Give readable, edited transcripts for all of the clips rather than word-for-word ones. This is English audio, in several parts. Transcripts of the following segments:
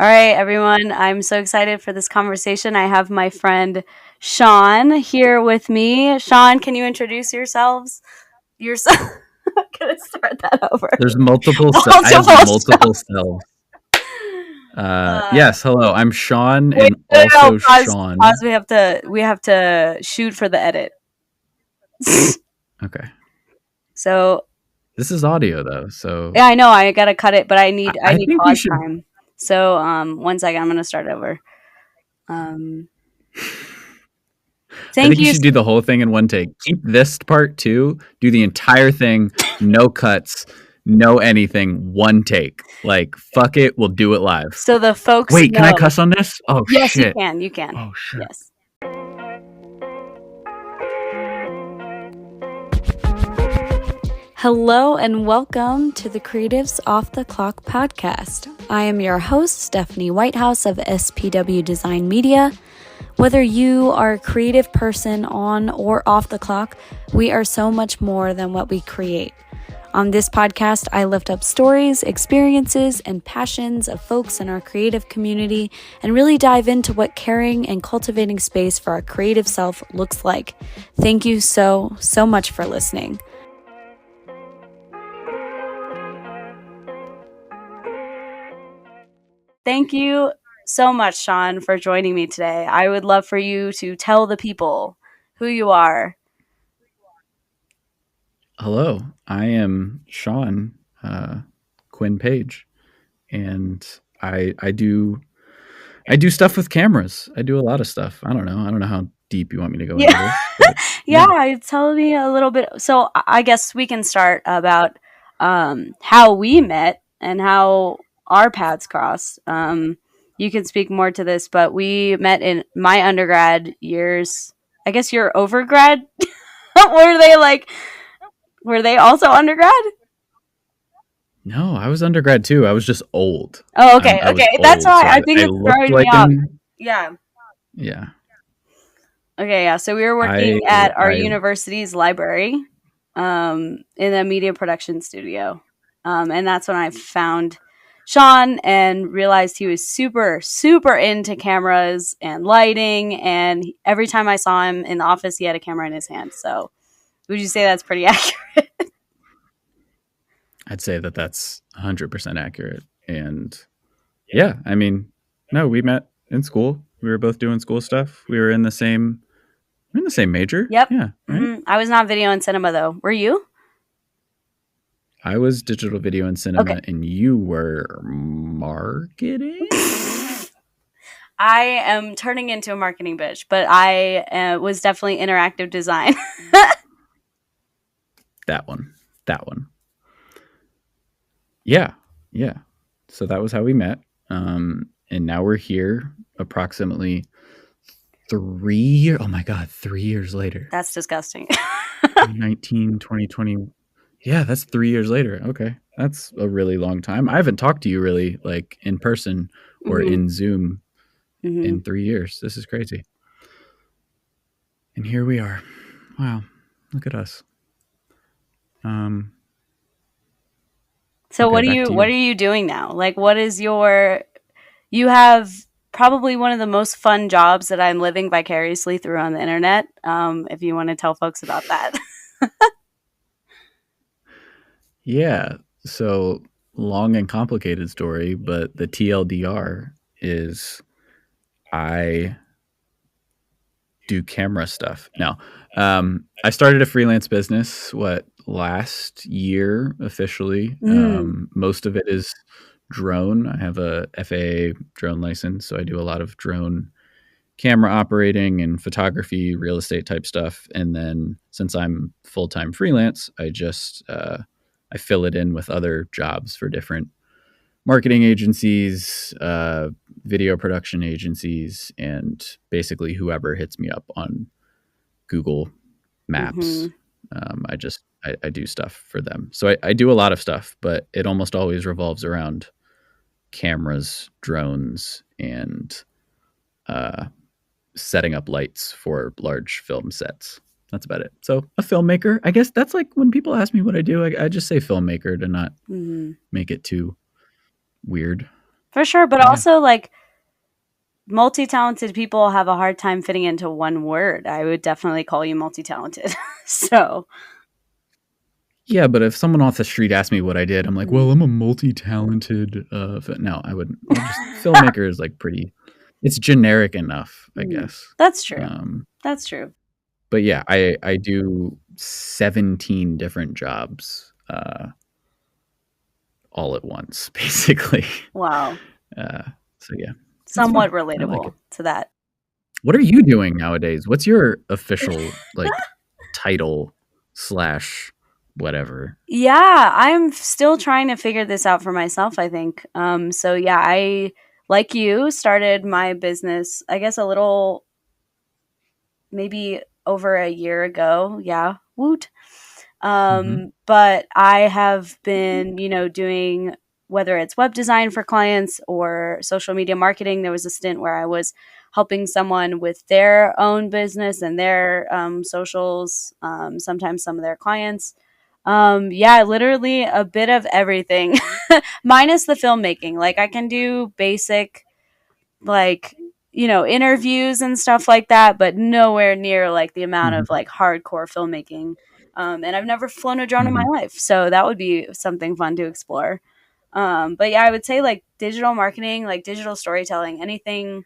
All right, everyone. I'm so excited for this conversation. I have my friend Sean here with me. Sean, can you introduce yourselves? Yourself. I'm gonna start that over. There's multiple. I have multiple selves. Yes. Hello. I'm Sean, Wait, and also pause. Sean. Pause. We have to shoot for the edit. Okay. So This is audio though, so yeah, I know I gotta cut it, but I need I think we pause should. time. So 1 second, I'm gonna start over. I Thank think you you. should do the whole thing in one take. Keep this part too. Do the entire thing, no cuts, no anything, one take. Like fuck it, we'll do it live. So the folks Wait, can I know. cuss on this? Oh Yes, shit. you can. You can. Oh shit. Yes. Hello and welcome to the Creatives Off the Clock podcast. I am your host, Stephanie Whitehouse of SPW Design Media. Whether you are a creative person on or off the clock, we are so much more than what we create. On this podcast, I lift up stories, experiences, and passions of folks in our creative community and really dive into what caring and cultivating space for our creative self looks like. Thank you so much for listening. Thank you so much, Sean, for joining me today. I would love for you to tell the people who you are. Hello, I am Sean Khuon-Paige, and I do stuff with cameras. I do a lot of stuff. I don't know how deep you want me to go into this. But, yeah, tell me a little bit. So I guess we can start about how we met and how our paths crossed. You can speak more to this, but we met in my undergrad years. I guess your overgrad. Were they also undergrad? No, I was undergrad too. I was just old. Oh, okay. I was That's old, why so I think I it's looked throwing me like off. Yeah. Yeah. Okay, yeah. So we were working at our university's library in a media production studio. And that's when I found Sean and realized he was super into cameras and lighting. And every time I saw him in the office, he had a camera in his hand. So would you say that's pretty accurate? I'd say that that's 100% accurate. And yeah, I mean, no, we met in school. We were both doing school stuff. We were in the same major. Yep. Yeah. Right? Mm-hmm. I was not video and cinema though. Were you? I was digital video and cinema, and you were marketing? I am turning into a marketing bitch, but I was definitely interactive design. That one. Yeah. So that was how we met. And now we're here approximately 3 years. Oh my God, 3 years later. That's disgusting. 2019, 2020. Yeah, that's 3 years later. Okay. That's a really long time. I haven't talked to you really like in person or in Zoom in 3 years. This is crazy. And here we are. Wow. Look at us. So okay, what are you doing now? Like, what is you have probably one of the most fun jobs that I'm living vicariously through on the internet. If you want to tell folks about that. Yeah. So long and complicated story, but the TLDR is I do camera stuff. Now, I started a freelance business, last year officially. Most of it is drone. I have a FAA drone license, so I do a lot of drone camera operating and photography, real estate type stuff. And then since I'm full-time freelance, I fill it in with other jobs for different marketing agencies, video production agencies, and basically whoever hits me up on Google Maps. I do stuff for them. So I do a lot of stuff, but it almost always revolves around cameras, drones, and setting up lights for large film sets. That's about it. So a filmmaker, I guess that's like when people ask me what I do, I just say filmmaker to not make it too weird. For sure, but Yeah. also like multi-talented people have a hard time fitting into one word. I would definitely call you multi-talented. So, Yeah, but if someone off the street asked me what I did, I'm like, mm. well, I'm a multi-talented. No, I wouldn't. I'll just filmmaker is like pretty. It's generic enough, I Mm. guess. That's true. Um, That's true. but yeah, I do 17 different jobs all at once, basically. Wow. Uh, so yeah, it's Somewhat fun. I like relatable it. to that. What are you doing nowadays? What's your official like title slash whatever? Yeah, I'm still trying to figure this out for myself, I think. So yeah, I like you started my business, I guess a little maybe over a year ago. Yeah. Woot. Mm-hmm. But I have been, doing whether it's web design for clients or social media marketing. There was a stint where I was helping someone with their own business and their socials, sometimes some of their clients. Yeah, literally a bit of everything, minus the filmmaking. Like I can do basic, like, interviews and stuff like that, but nowhere near like the amount of Mm-hmm. like hardcore filmmaking. And I've never flown a drone in my Mm-hmm. life, so that would be something fun to explore. But yeah, I would say like digital marketing, like digital storytelling, anything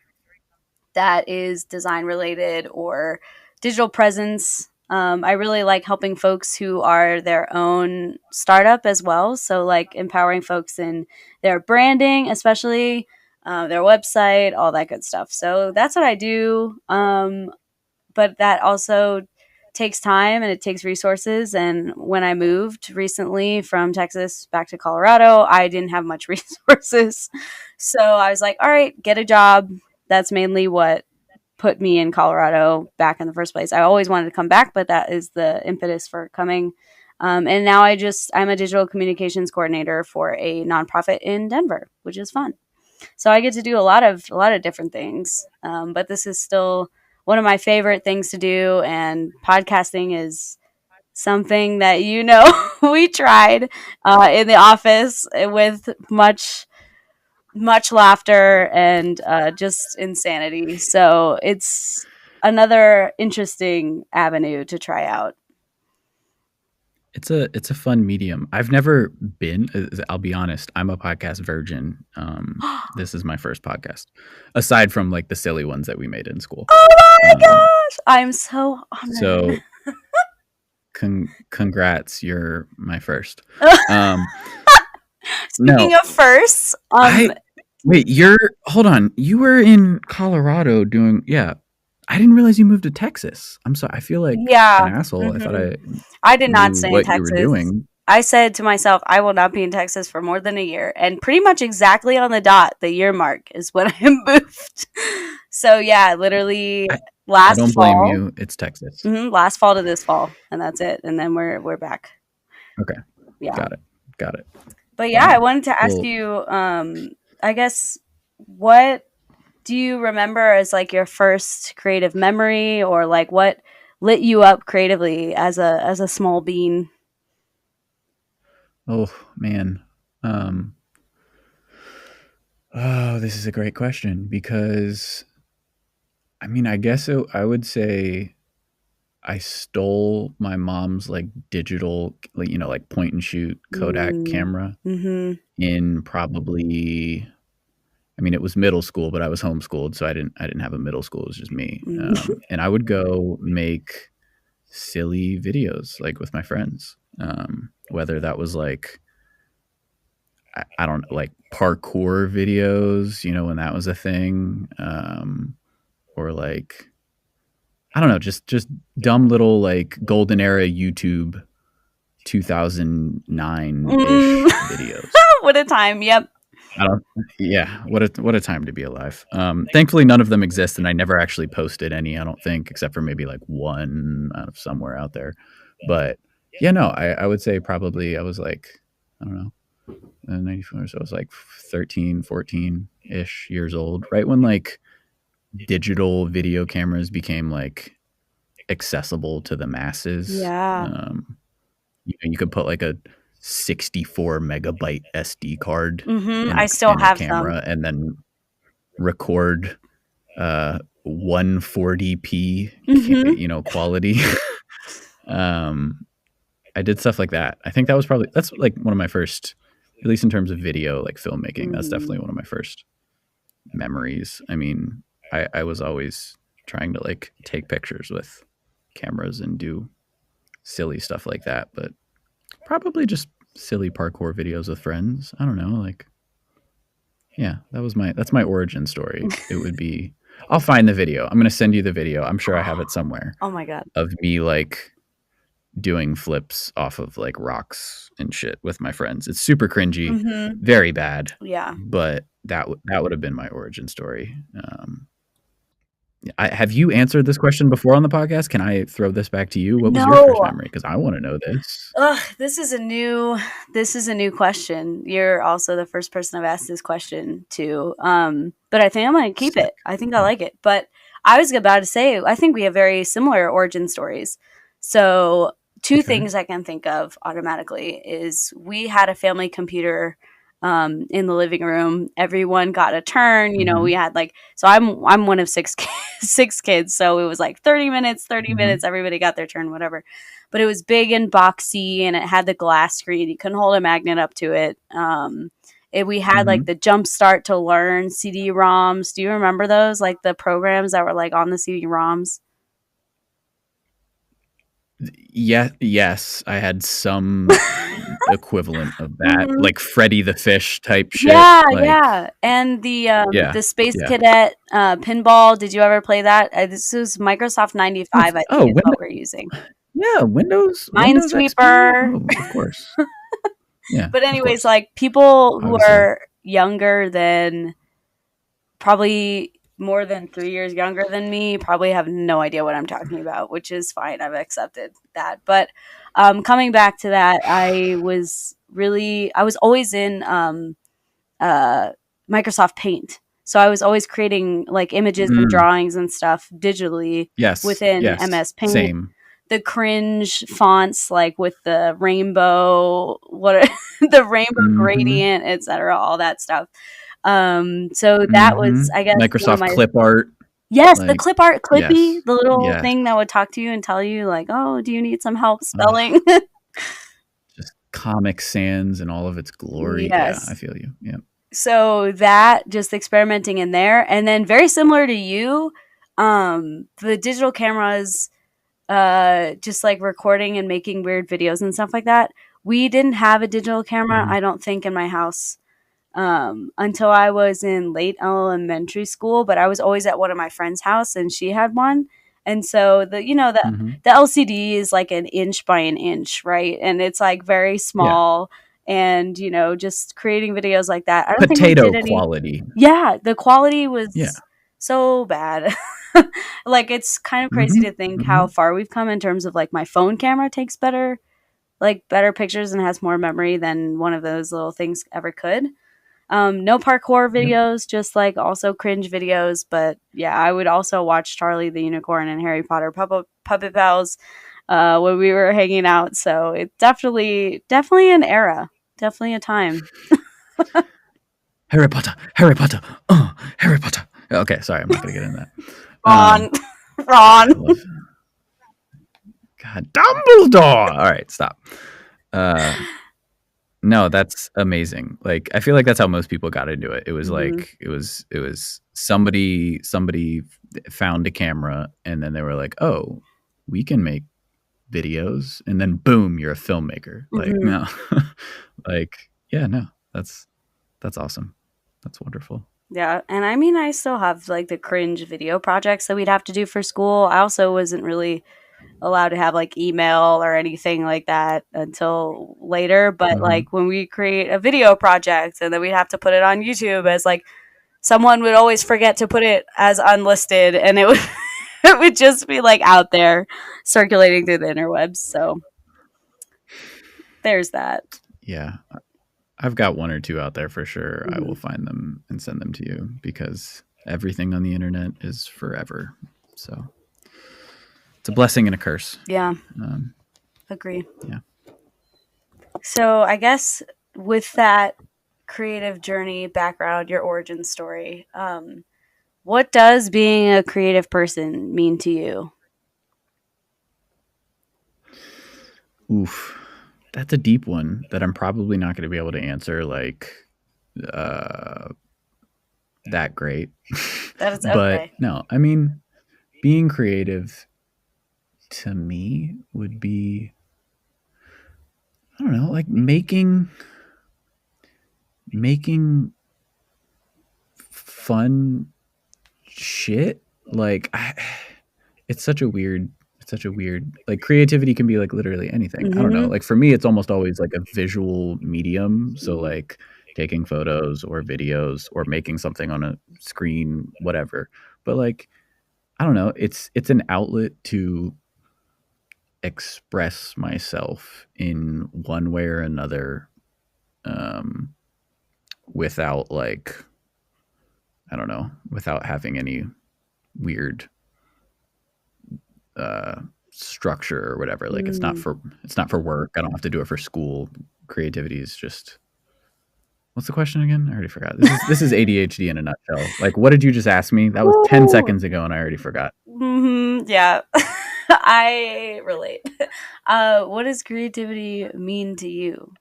that is design related or digital presence. I really like helping folks who are their own startup as well. So, like empowering folks in their branding, especially their website, all that good stuff. So, that's what I do. But that also takes time and it takes resources. And when I moved recently from Texas back to Colorado, I didn't have much resources. So, I was like, all right, get a job. That's mainly what put me in Colorado back in the first place. I always wanted to come back, but that is the impetus for coming. And now I'm a digital communications coordinator for a nonprofit in Denver, which is fun. So I get to do a lot of different things. But this is still one of my favorite things to do, and podcasting is something that we tried in the office with much laughter and just insanity. So it's another interesting avenue to try out. It's a fun medium. I've never been. I'll be honest. I'm a podcast virgin. This is my first podcast, aside from like the silly ones that we made in school. Oh my Um, gosh! I'm so honored. so congrats, you're my first. Um, Speaking no, of firsts, I wait. You're hold on. You were in Colorado doing yeah. I didn't realize you moved to Texas. I'm sorry. I feel like an yeah, asshole. I thought hmm I I did not knew stay in what you were Texas. doing. I said to myself, I will not be in Texas for more than a year. And pretty much exactly on the dot, the year mark is when I moved. So, yeah, literally I I last don't blame fall, you. It's Texas. last fall to this fall. And that's it. And then we're back. Okay, Yeah. got it. Got it. But yeah, I Um, wanted to ask well, you, I guess, what do you remember as like your first creative memory, or like what lit you up creatively as a small bean? oh man. Um, oh, this is a great question because I mean, I guess I would say I stole my mom's like digital, like like point and shoot Kodak Mm. camera Mhm. in probably. I mean, it was middle school, but I was homeschooled, so I didn't have a middle school. It was just me, Mm. and I would go make silly videos like with my friends, whether that was like I don't know, like parkour videos, when that was a thing, or like I don't know, just dumb little like golden era YouTube 2009 Mm. ish videos. What a time. Yep. I don't. Yeah, what a time to be alive. Thankfully, none of them exist, and I never actually posted any. I don't think, except for maybe like one out of somewhere out there. But yeah, no, I would say probably I was like I don't know 94, so I was like 13, 14 ish years old, right when like digital video cameras became like accessible to the masses. Yeah. You could put like a 64 megabyte SD card I still in a have some. camera, and then record 140p quality. I did stuff like that. I think that's like one of my first, at least in terms of video, like filmmaking. That's definitely one of my first memories. I mean, I was always trying to like take pictures with cameras and do silly stuff like that, but probably just silly parkour videos with friends. I don't know, like, yeah, that's my origin story. It would be, I'll find the video. I'm going to send you the video. I'm sure I have it somewhere. Oh my God. Of me like doing flips off of like rocks and shit with my friends. It's super cringy, very bad. Yeah. But that would have been my origin story. Have you answered this question before on the podcast? Can I throw this back to you? What was your first memory? Because I want to know this. This is a new question. You're also the first person I've asked this question to. But I think I'm going to keep it. I think I like it. But I was about to say, I think we have very similar origin stories. So two things I can think of automatically is we had a family computer in the living room. Everyone got a turn. You know, we had like, so I'm one of six kids. So it was like 30 minutes, everybody got their turn, whatever. But it was big and boxy and it had the glass screen. You couldn't hold a magnet up to it. We had like the Jump Start to Learn CD-ROMs. Do you remember those? Like the programs that were like on the CD-ROMs? Yeah, yes, I had some equivalent of that, like Freddy the Fish type shit. Yeah, like, yeah. And the Space Cadet pinball. Did you ever play that? This was Microsoft 95, I think is what we're using. Yeah, Windows Minesweeper. Oh, of course. Yeah. But anyways, like people who are younger than, probably more than 3 years younger than me, probably have no idea what I'm talking about, which is fine. I've accepted that. But coming back to that, I was always in Microsoft Paint. So I was always creating like images and drawings and stuff digitally within MS Paint. Same. The cringe fonts, like with the rainbow, the rainbow gradient, etc., all that stuff. So that was, I guess, Microsoft Clip Art. Yes, like, the Clip Art, Clippy, the little thing that would talk to you and tell you, like, oh, do you need some help spelling? Just Comic Sans and all of its glory. Yes. Yeah, I feel you. Yeah. So that, just experimenting in there. And then very similar to you, the digital cameras, just like recording and making weird videos and stuff like that. We didn't have a digital camera, I don't think, in my house until I was in late elementary school, but I was always at one of my friend's house and she had one. And so the LCD is like an inch by an inch, right? And it's like very small. And, just creating videos like that. I don't think we did any quality. Yeah, the quality was so bad. Like, it's kind of crazy to think how far we've come in terms of like my phone camera takes better pictures and has more memory than one of those little things ever could. No parkour videos, just like also cringe videos. But yeah, I would also watch Charlie the Unicorn and Harry Potter Puppet Pals when we were hanging out. So it's definitely an era, definitely a time. Harry Potter, Harry Potter. Okay, sorry, I'm not gonna get into that. Ron. God, Dumbledore. All right, stop. No, that's amazing. Like, I feel like that's how most people got into it. It was like it was somebody found a camera and then they were like, oh, we can make videos, and then boom, you're a filmmaker. Like, no. Like, yeah, no, that's awesome. That's wonderful. Yeah, and I mean, I still have like the cringe video projects that we'd have to do for school. I also wasn't really allowed to have like email or anything like that until later. But like when we create a video project and then we'd have to put it on YouTube, as like someone would always forget to put it as unlisted, and it would just be like out there circulating through the interwebs. So there's that. Yeah. I've got one or two out there for sure. I will find them and send them to you because everything on the internet is forever. So it's a blessing and a curse. Yeah. Agree. Yeah. So I guess with that creative journey background, your origin story, what does being a creative person mean to you? Oof, that's a deep one that I'm probably not going to be able to answer like uh, that great. That is But okay. no, I mean, being creative to me would be, I don't know, like making fun shit. Like it's such a weird like creativity can be like literally anything. I don't know. Mm-hmm. Like for me it's almost always like a visual medium, so like taking photos or videos or making something on a screen, whatever. But like I don't know, it's an outlet to express myself in one way or another, um without like I don't know, without having any weird uh structure or whatever. Like Mm. it's not for work. I don't have to do it for school. Creativity is just what's the question again? I already forgot. This is ADHD in a nutshell. Like what did you just ask me? That was 10 Woo! seconds ago and I already forgot. Yeah. I relate. What does creativity mean to you?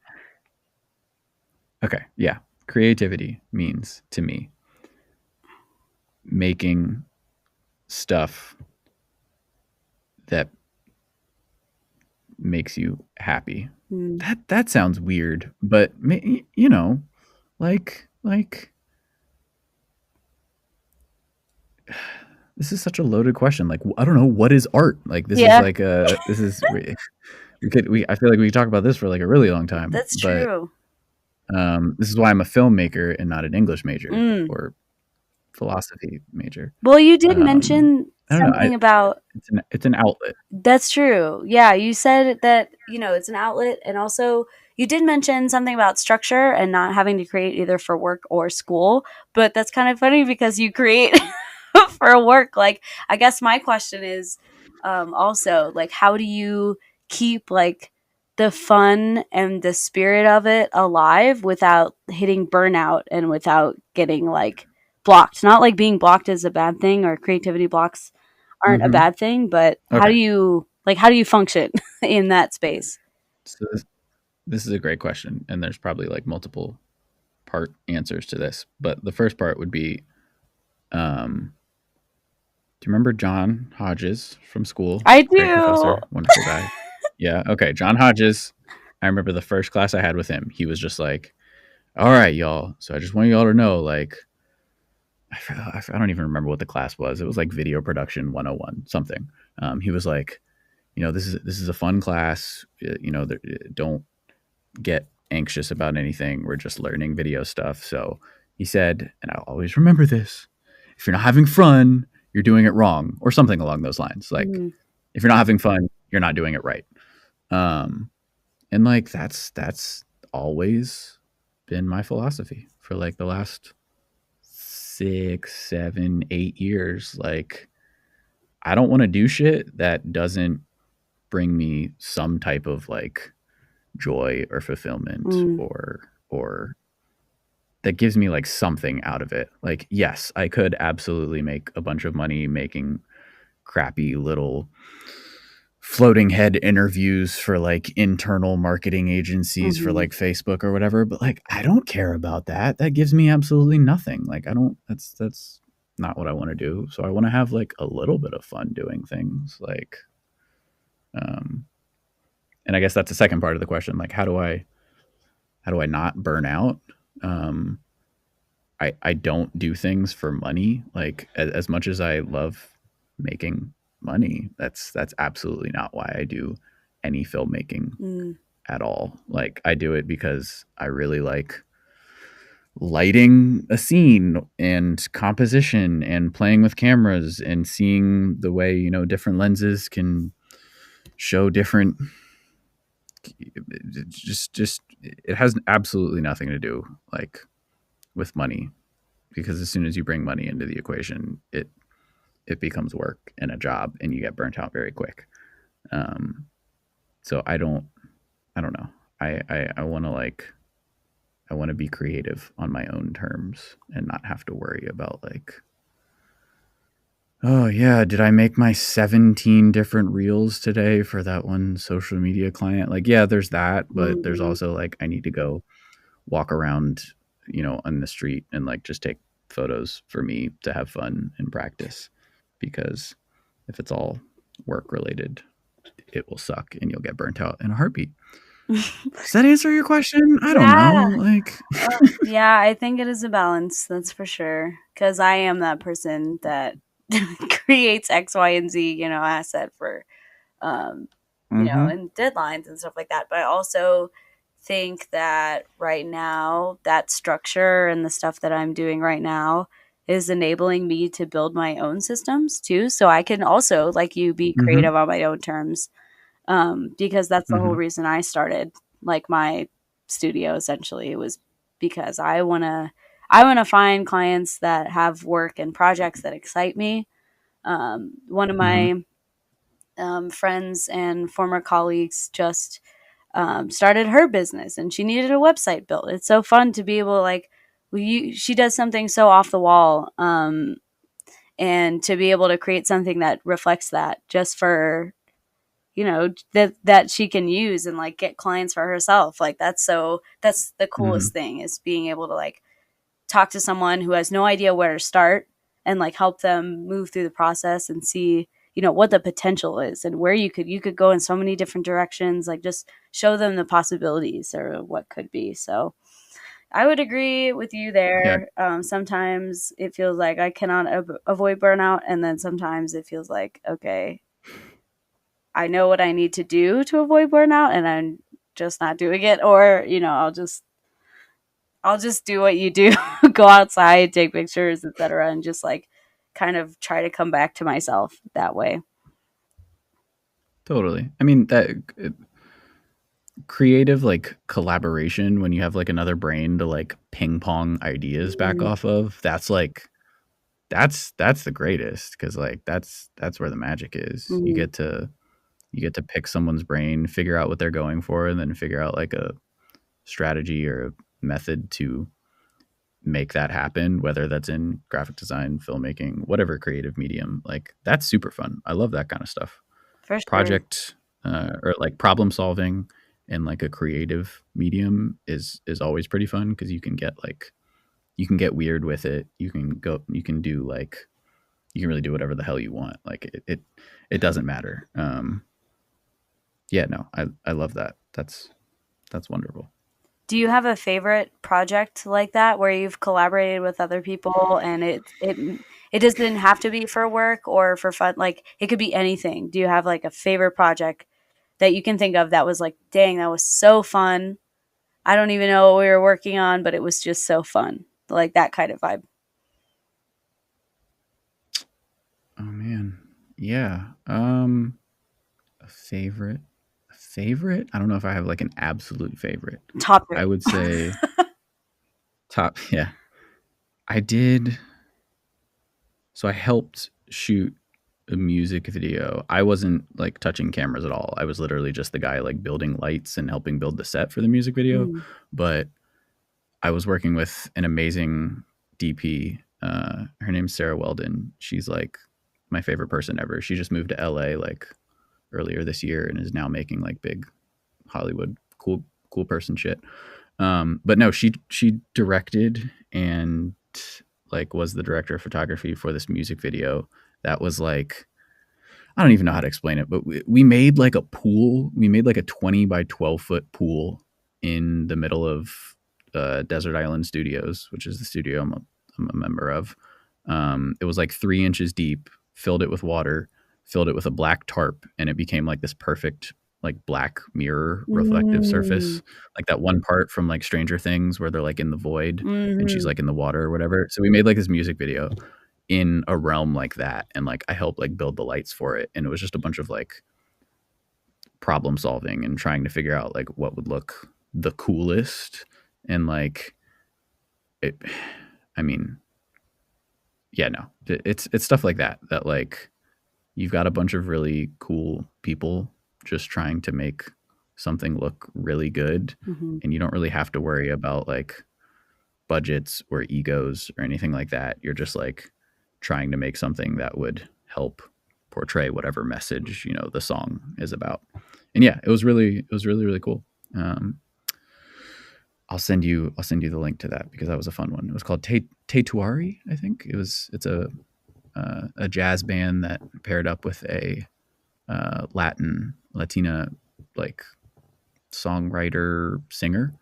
Okay, yeah. Creativity means to me making stuff that makes you happy. Mm. That sounds weird, but you know, like this is such a loaded question. Like I don't know what is art. Like this is Yeah, like a this is we I feel like we could talk about this for like a really long time, that's but true. this is why I'm a filmmaker and not an English major Mm. or philosophy major. Well, you did mention I don't know. something about It's an outlet. that's true. Yeah, you said that, it's an outlet. And also, you did mention something about structure and not having to create either for work or school. But that's kind of funny because you create for work. Like, I guess my question is also, like, how do you keep, like, the fun and the spirit of it alive without hitting burnout and without getting, like, blocked? Not like being blocked is a bad thing or creativity blocks aren't a Mm-hmm. bad thing, but Okay. how do you function in that space? So this is a great question, and there's probably like multiple part answers to this. But the first part would be, um, do you remember John Hodges from school? I Great do. professor, wonderful guy. Yeah. Okay. John Hodges. I remember the first class I had with him. He was just like, "All right, y'all. So I just want y'all to know, like, I don't even remember what the class was. It was like video production 101, something. He was like, this is a fun class. Don't get anxious about anything. We're just learning video stuff. So he said, and I'll always remember this: if you're not having fun, you're doing it wrong, or something along those lines. Like, Mm, if you're not having fun, you're not doing it right. Um, and like that's always been my philosophy for like the last 6, 7, 8 years. Like, I don't want to do shit that doesn't bring me some type of like joy or fulfillment mm, or that gives me like something out of it. Like, yes, I could absolutely make a bunch of money making crappy little floating head interviews for like internal marketing agencies for mhm, like Facebook or whatever, but like I don't care about that. That gives me absolutely nothing. Like I don't that's not what I want to do. So I want to have like a little bit of fun doing things like um and I guess that's the second part of the question. Like how do I not burn out? Um I don't do things for money. Like as much as I love making money, that's absolutely not why I do any filmmaking mm, at all. Like I do it because I really like lighting a scene and composition and playing with cameras and seeing the way, different lenses can show different just it has absolutely nothing to do like with money, because as soon as you bring money into the equation, it becomes work and a job and you get burnt out very quick. Um, so I don't know. I want to like I want to be creative on my own terms and not have to worry about like, oh yeah, did I make my 17 different reels today for that one social media client? Like, yeah, there's that, but there's Mhm. also like I need to go walk around, on the street and like just take photos for me to have fun and practice, because if it's all work related, it will suck and you'll get burnt out in a heartbeat. Does that answer your question? I don't know. Yeah. Like, Yeah, I think it is a balance, that's for sure. Because I am that person that creates X, Y, and Z, asset for, um, mm-hmm, and deadlines and stuff like that. But I also think that right now, that structure and the stuff that I'm doing right now is enabling me to build my own systems too. So I can also, like you, be mm-hmm, creative on my own terms, because that's the whole mm-hmm, reason I started like my studio. Essentially, it was because I want to find clients that have work and projects that excite me. One of mm-hmm. my friends and former colleagues just started her business, and she needed a website built. It's so fun to be able to like she does something so off the wall, and to be able to create something that reflects that just for that she can use and like get clients for herself. Like that's the Mm-hmm. coolest thing, is being able to like talk to someone who has no idea where to start and like help them move through the process and see what the potential is and where you could go in so many different directions. Like just show them the possibilities or what could be. So I would agree with you Yeah, there. Sometimes it feels like I cannot avoid burnout, and then sometimes it feels like, okay, I know what I need to do to avoid burnout and I'm just not doing it. Or, I'll just do what you do, go outside, take pictures, etc., and just like kind of try to come back to myself that way. totally. I mean, that creative like collaboration when you have like another brain to like ping pong ideas back Mhm. off of, that's like that's the greatest, because like that's where the magic is. You Mhm. get to pick someone's brain, figure out what they're going for, and then figure out like a strategy or a method to make that happen, whether that's in graphic design, filmmaking, whatever creative medium. Like, that's super fun. I love that kind of stuff. For sure. Project or like problem solving in like a creative medium is always pretty fun, because you can get weird with it. You can do like you can really do whatever the hell you want. Like it doesn't matter. Yeah, no, I love that. That's wonderful. Do you have a favorite project like that where you've collaborated with other people and it doesn't have to be for work or for fun? Like it could be anything. Do you have like a favorite project that you can think of that was like, dang, that was so fun? I don't even know what we were working on, but it was just so fun. Like that kind of vibe. Oh man, yeah. A favorite, a favorite. I don't know if I have like an absolute favorite. Top I three. would say top. Yeah, I did. So I helped shoot a music video. I wasn't like touching cameras at all. I was literally just the guy like building lights and helping build the set for the music video. Mm. But I was working with an amazing DP. Her name's Sarah Weldon. She's like my favorite person ever. She just moved to LA like earlier this year and is now making like big Hollywood cool person shit. But no, she directed and like was the director of photography for this music video that was like, I don't even know how to explain it, but we made like a pool. We made like a 20 by 12-foot pool in the middle of Desert Island Studios, which is the studio I'm a member of. It was like 3 inches deep, filled it with water, filled it with a black tarp, and it became like this perfect like black mirror reflective Mm. surface, like that one part from like Stranger Things where they're like in the void and she's Mhm. like in the water or whatever. So we made like this music video in a realm like that, and like I helped like build the lights for it, and it was just a bunch of like problem solving and trying to figure out like what would look the coolest. And like it, I mean, yeah, no, it's stuff like that that like you've got a bunch of really cool people just trying to make something look really good, Mm-hmm. and you don't really have to worry about like budgets or egos or anything like that. You're just like trying to make something that would help portray whatever message, the song is about. And yeah, it was really cool. Um, I'll send you the link to that because that was a fun one. It was called Tetuari, I think. It's a jazz band that paired up with a Latina like songwriter singer.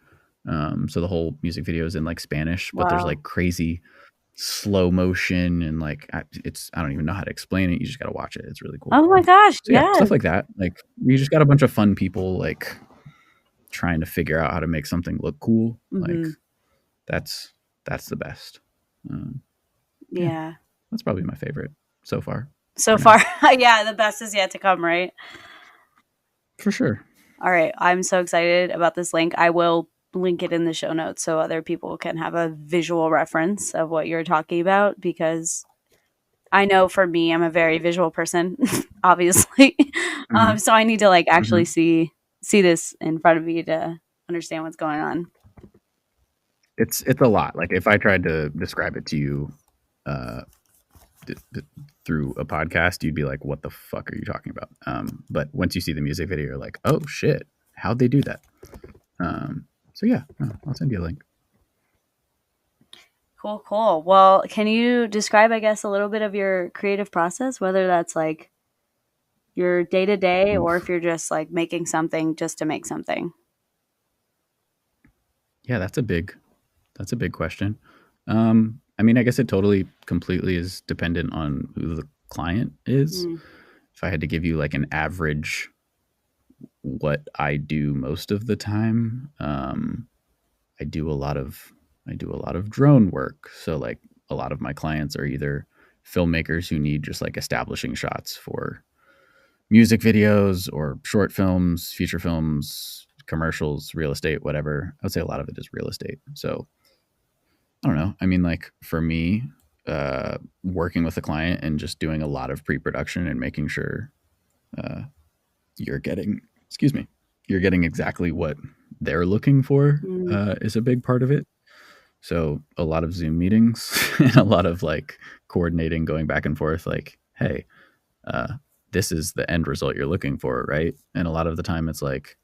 So the whole music video is in like Spanish, but there's Wow. like crazy slow motion and like I don't even know how to explain it. You just got to watch it. It's really cool. Oh my gosh, So yeah, yes. stuff like that. Like we just got a bunch of fun people like trying to figure out how to make something look cool. Like Mm-hmm. that's the best. Yeah, Yeah. that's probably my favorite so far. So For now, far, yeah, the best is yet to come, right? for sure. All right. I'm so excited about this link. I will link it in the show notes so other people can have a visual reference of what you're talking about because I know for me, I'm a very visual person, obviously. Hmm. So I need to like Hmm. actually see this in front of me to understand what's going on. It's a lot. Like if I tried to describe it to you uh, through a podcast, you'd be like, "What the fuck are you talking about?" But once you see the music video, you're like, "Oh shit, how'd they do that?" So yeah, I'll send you a link. Cool, cool. Well, can you describe, I guess, a little bit of your creative process, whether that's like your day to day or if Oof. you're just like making something just to make something? Yeah, that's a big question. I mean, I guess it totally completely is dependent on who the client is. Mm, If I had to give you like an average, what I do most of the time, I do a lot of I do a lot of drone work. So like a lot of my clients are either filmmakers who need just like establishing shots for music videos or short films, feature films, commercials, real estate, whatever. I would say a lot of it is real estate. So I don't know. I mean, like for me, working with a client and just doing a lot of pre-production and making sure uh, you're getting, excuse me, you're getting exactly what they're looking for mm, is a big part of it. So a lot of Zoom meetings and a lot of like coordinating, going back and forth. Like, hey, uh, this is the end result you're looking for, right? And a lot of the time, it's like,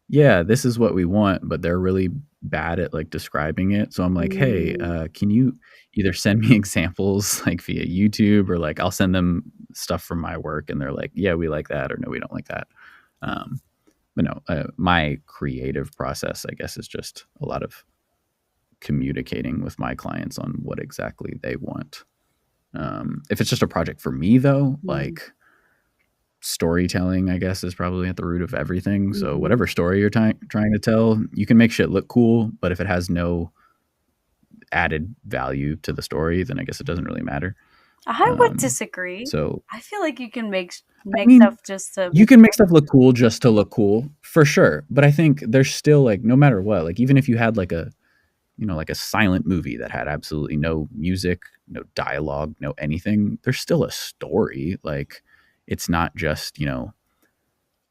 yeah, this is what we want, but they're really bad at like describing it. So I'm like, hey, mm. can you either send me examples like via YouTube or like I'll send them stuff from my work and they're like, yeah, we like that or no, we don't like that. Um, but no, my creative process, I guess, is just a lot of communicating with my clients on what exactly they want. If it's just a project for me, though, Mm, like storytelling, I guess, is probably at the root of everything. So mhm. whatever story you're trying to tell, you can make shit look cool, but if it has no added value to the story, then I guess it doesn't really matter. I would Um, disagree. so I feel like you can I make mean, stuff just to you make can make stuff. stuff look cool just to look cool for sure, but I think there's still like no matter what, like even if you had like a like a silent movie that had absolutely no music, no dialogue, no anything, there's still a story. Like it's not just,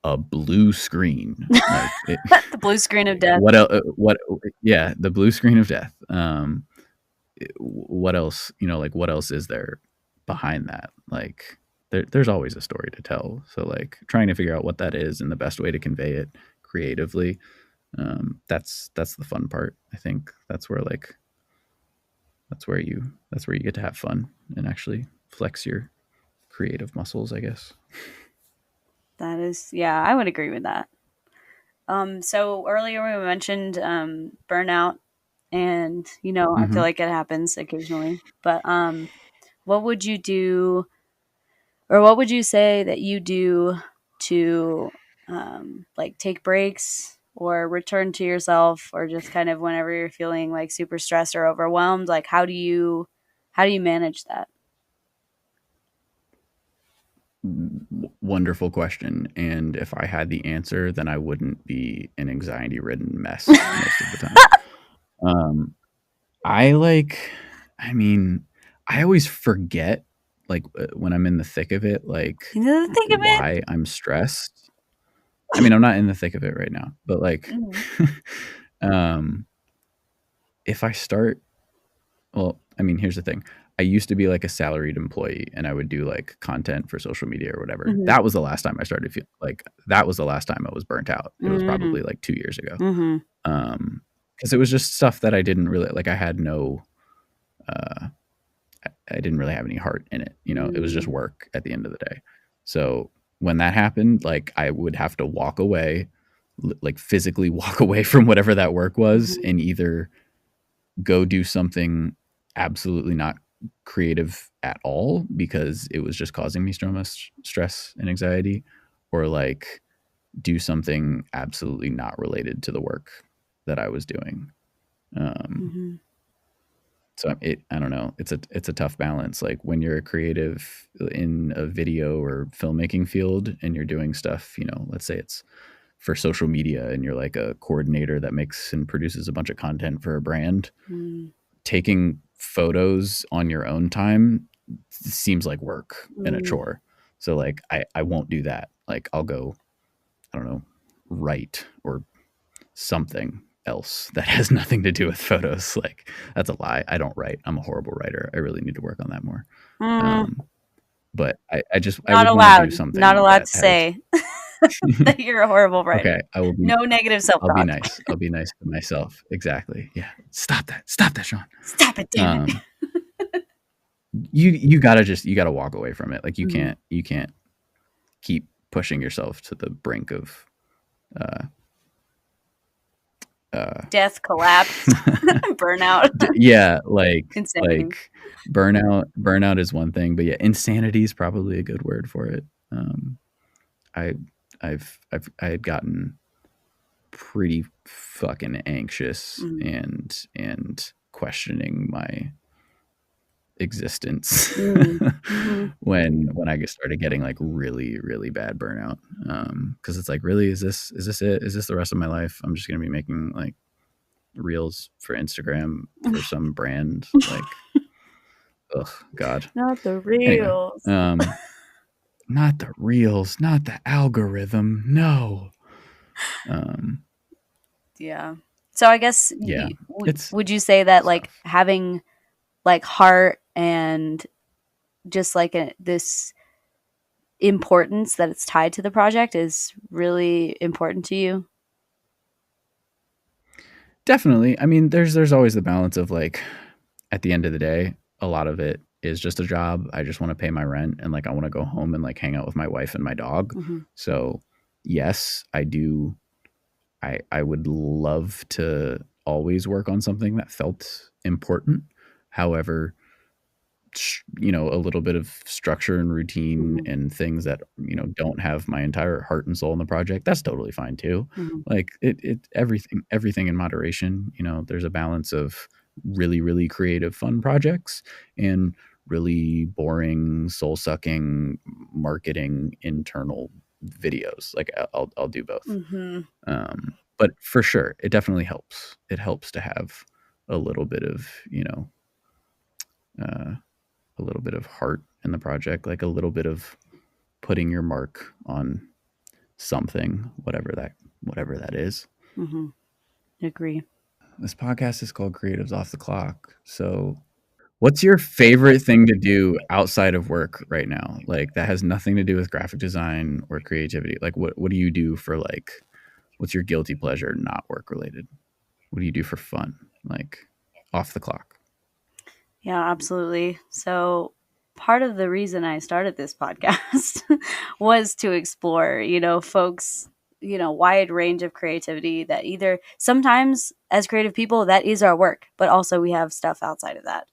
a blue screen. Like it, The blue screen of death. what else, what yeah, the blue screen of death. What else, like what else is there behind that? Like there's always a story to tell. So like trying to figure out what that is and the best way to convey it creatively, that's the fun part. I think that's where you get to have fun and actually flex your creative muscles, I guess. That is, yeah, I would agree with that. So earlier we mentioned burnout, and I feel Hmm. like it happens occasionally. But what would you do, or what would you say that you do to like take breaks or return to yourself, or just kind of whenever you're feeling like super stressed or overwhelmed? Like how do you manage that? Wonderful question. And if I had the answer, then I wouldn't be an anxiety ridden mess most of the time. Um, I like, I mean, I always forget, like, when I'm in the thick of it, like, You know, think of it. why I'm stressed. I mean, I'm not in the thick of it right now, but like, um, if I start, well, I mean, here's the thing. I used to be like a salaried employee and I would do like content for social media or whatever. Mm-hmm. That was the last time I started feeling like that was the last time I was burnt out. It was Mm-hmm. probably like 2 years ago. Mm-hmm. Because it was just stuff that I didn't really like. I had no, I didn't really have any heart in it. You know, it was just work at the end of the day. So when that happened, like I would have to walk away, like physically walk away from whatever that work was, and either go do something absolutely not creative at all because it was just causing me so much stress and anxiety, or like do something absolutely not related to the work that I was doing. So I don't know. It's a tough balance. Like when you're a creative in a video or filmmaking field and you're doing stuff, you know, let's say it's for social media and you're like a coordinator that makes and produces a bunch of content for a brand, taking photos on your own time seems like work and a chore. So like I won't do that. Like I'll go, I don't know, write or something else that has nothing to do with photos. Like that's a lie. I don't write. I'm a horrible writer. I really need to work on that more. But I Not would want to do allowed. Not something allowed that to has. say that you're a horrible writer. Okay, I will be. No negative I'll be self-talk. nice. I'll be nice to myself. Exactly. Yeah. Stop that. Stop that, Sean. Stop it, damn it. You gotta walk away from it. Like you can't keep pushing yourself to the brink of Death, collapse, burnout, yeah, like insanity. burnout is one thing, but yeah, insanity is probably a good word for it. I I had gotten pretty fucking anxious and questioning my existence when I started getting like really bad burnout. Because it's like, really, is this it? Is this the rest of my life? I'm just gonna be making like reels for Instagram for some brand. Like, oh God. Not the Anyway, reals. not the reels, not the algorithm. No. Yeah. So I guess Yeah, would you say that like tough. having like heart and just like this importance that it's tied to the project is really important to you? Definitely. I mean, there's always the balance of like, at the end of the day, a lot of it is just a job. I just want to pay my rent and like I want to go home and like hang out with my wife and my dog. So yes, I do. I would love to always work on something that felt important. However, you know, a little bit of structure and routine and things that, you know, don't have my entire heart and soul in the project, that's totally fine too. Like it everything in moderation. You know, there's a balance of really creative fun projects and really boring soul sucking marketing internal videos. Like I'll do both. But for sure it definitely helps. It helps to have a little bit of, you know, a little bit of heart in the project, like a little bit of putting your mark on something, whatever that is. Agree. This podcast is called Creatives Off the Clock. So what's your favorite thing to do outside of work right now? Like that has nothing to do with graphic design or creativity. Like what do you do for like, what's your guilty pleasure not work related? What do you do for fun? Like off the clock? Yeah, absolutely. So part of the reason I started this podcast was to explore, you know, folks, you know, wide range of creativity that either sometimes as creative people, that is our work, but also we have stuff outside of that.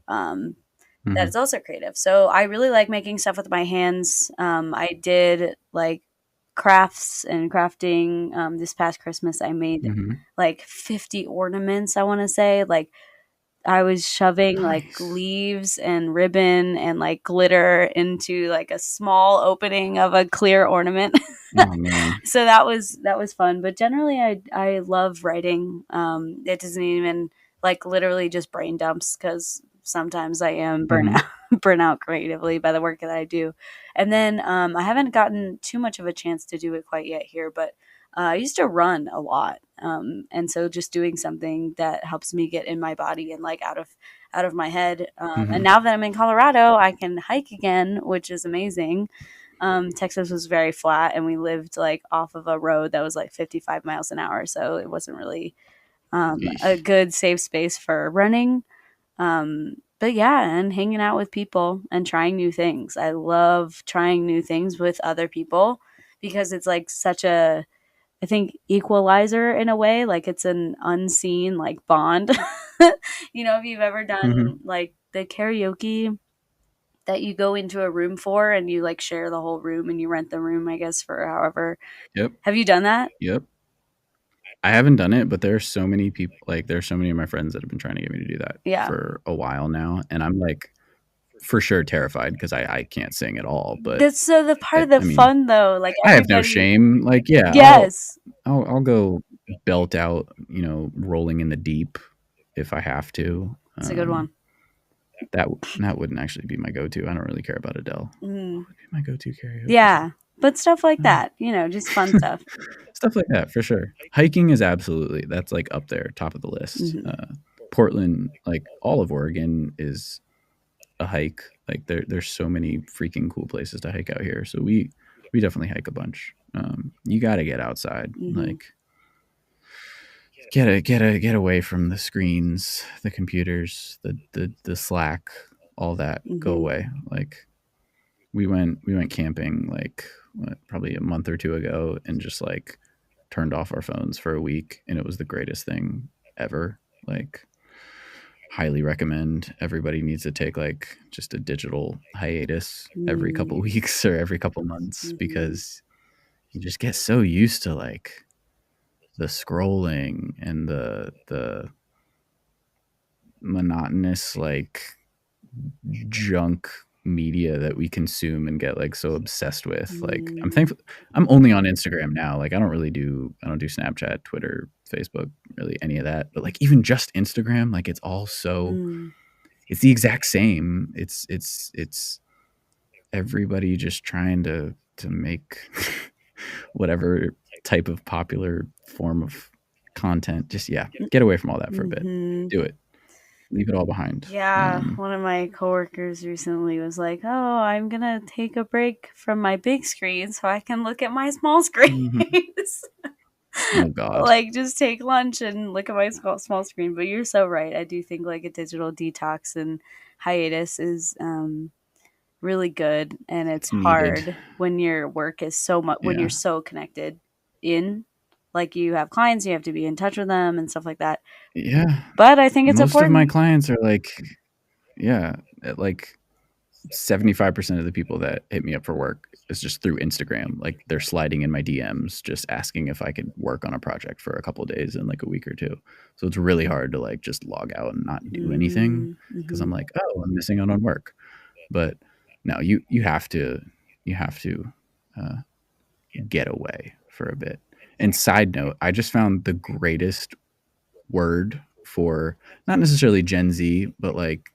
That is also creative. So I really like making stuff with my hands. I did like crafts and crafting. This past Christmas, I made like 50 ornaments, I want to say. Like I was shoving like Nice. leaves and ribbon and like glitter into like a small opening of a clear ornament. Oh man. So that was fun. But generally, I love writing. It doesn't even like literally just brain dumps because sometimes I am burnout. burn out creatively by the work that I do. And then I haven't gotten too much of a chance to do it quite yet here, but I used to run a lot. And so just doing something that helps me get in my body and like out of my head. And now that I'm in Colorado, I can hike again, which is amazing. Texas was very flat, and we lived like off of a road that was like 55 miles an hour, so it wasn't really a Eesh. good safe space for running. But yeah, and hanging out with people and trying new things. I love trying new things with other people because it's like such a, I think, equalizer in a way. Like it's an unseen like bond. If you've ever done like the karaoke that you go into a room for and you like share the whole room and you rent the room, I guess, for however. Yep. Have you done that? Yep. I haven't done it, but there are so many people, like there's so many of my friends that have been trying to get me to do that Yeah. for a while now, and I'm like for sure terrified because I can't sing at all. But That's so the part of the I mean, fun though. Like I have no everybody, shame. Like, yeah, yes, I'll go belt out, rolling in the deep if I have to. it's a good one. That wouldn't actually be my go-to. I don't really care about Adele. Mm. What would be my go-to karaoke Yeah, song? but stuff like that, just fun stuff. Stuff like that for sure. Hiking is absolutely, that's like up there, top of the list. Mhm. Portland, like all of Oregon, is a hike. Like there's so many freaking cool places to hike out here. So we definitely hike a bunch. You got to get outside. Mhm. Like get away from the screens, the computers, the Slack, all that. Go Mhm. away. Like we went camping like probably a month or two ago and just like turned off our phones for a week, and it was the greatest thing ever. Like highly recommend. Everybody needs to take like just a digital hiatus every couple Mm. weeks or every couple months Mhm. because you just get so used to like the scrolling and the monotonous like junk media that we consume and get like so obsessed with. Like I'm Mm. thankful I'm only on Instagram now. Like I don't do Snapchat, Twitter, Facebook, really any of that. But like even just Instagram, like it's all so Mm. it's the exact same. It's everybody just trying to make whatever type of popular form of content. Just get away from all that for a bit. Mhm. Do it. Leave it all behind. Yeah, one of my coworkers recently was like, "Oh, I'm gonna take a break from my big screen so I can look at my small screens." Oh God. Like, just take lunch and look at my small screen. But you're so right. I do think like a digital detox and hiatus is really good, and it's It's needed. hard when your work is so much when you're Yeah. so connected in. Like you have clients, you have to be in touch with them and stuff like that. Yeah. But I think it's Most of my important. clients are like, like 75% of the people that hit me up for work is just through Instagram. Like they're sliding in my DMs, just asking if I could work on a project for a couple of days in like a week or two. So it's really hard to like just log out and not do anything because I'm Mm-hmm. like, oh, I'm missing out on work. But no, you have to uh, get away for a bit. And side note, I just found the greatest word for not necessarily Gen Z, but like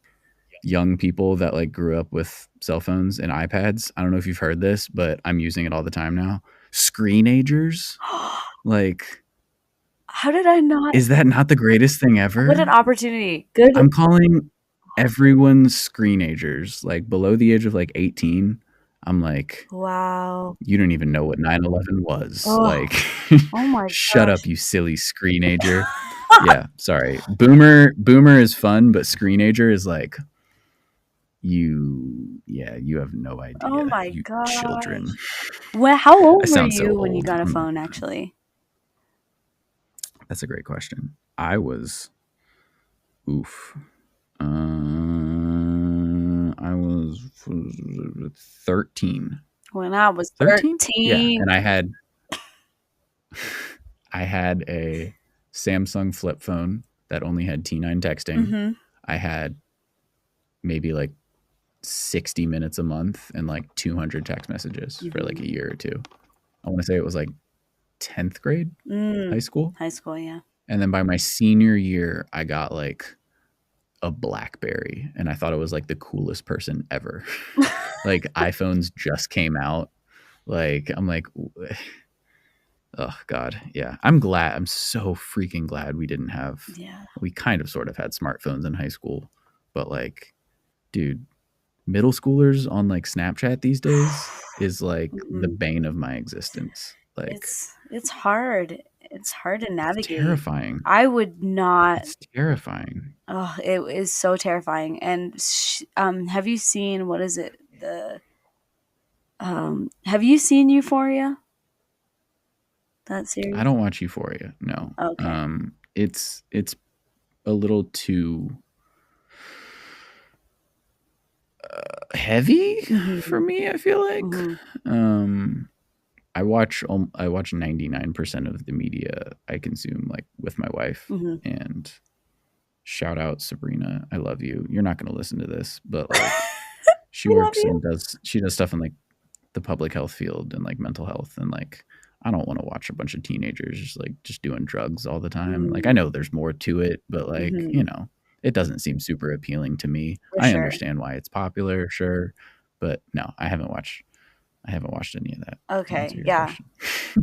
young people that like grew up with cell phones and iPads. I don't know if you've heard this, but I'm using it all the time now. Screenagers. Like, How did I not? is that not the greatest thing What an ever? opportunity. Good. I'm calling everyone screenagers, like below the age of like 18. I'm like, Wow. you don't even know what 9/11 was. Oh, Like, oh my shut up, gosh. you silly screenager. Yeah, sorry. Boomer is fun, but screenager is like you have no Oh idea, my you children. gosh. Well, how I old were sound so you when you old. got a phone, actually? That's a great question. I was oof. I was 13. When I was 13? Yeah, 13. and I had a Samsung flip phone that only had T9 texting. Mm-hmm. I had maybe like 60 minutes a month and like 200 text messages for like a year or two. I want to say it was like 10th grade, high school. High school, yeah. And then by my senior year, I got like a BlackBerry, and I thought it was like the coolest person ever. Like iPhones just came out. Like I'm like, oh God, yeah. I'm glad. I'm so freaking glad we didn't have. Yeah. We kind of sort of had smartphones in high school, but like, dude, middle schoolers on like Snapchat these days is like the Mhm. bane of my existence. Like, It's hard. It's hard to it's navigate. terrifying. I would not. It's terrifying. Oh, it is so terrifying. And have you seen what is it? Have you seen Euphoria? That I series? don't watch Euphoria. No. Okay. It's a little too heavy for Mhm. me. I feel like. Mhm. Um, I watch 99% of the media I consume like with my wife, Mhm. and shout out Sabrina, I love you. You're not going to listen to this, but like she We love works and you. does stuff in like the public health field and like mental health, and like I don't want to watch a bunch of teenagers just doing drugs all the time. Like I Mm, know there's more to it, but like, mhm. it doesn't seem super appealing to me. For I sure. understand why it's popular, sure, but no, I haven't watched any of that to answer Okay. your Yeah. question.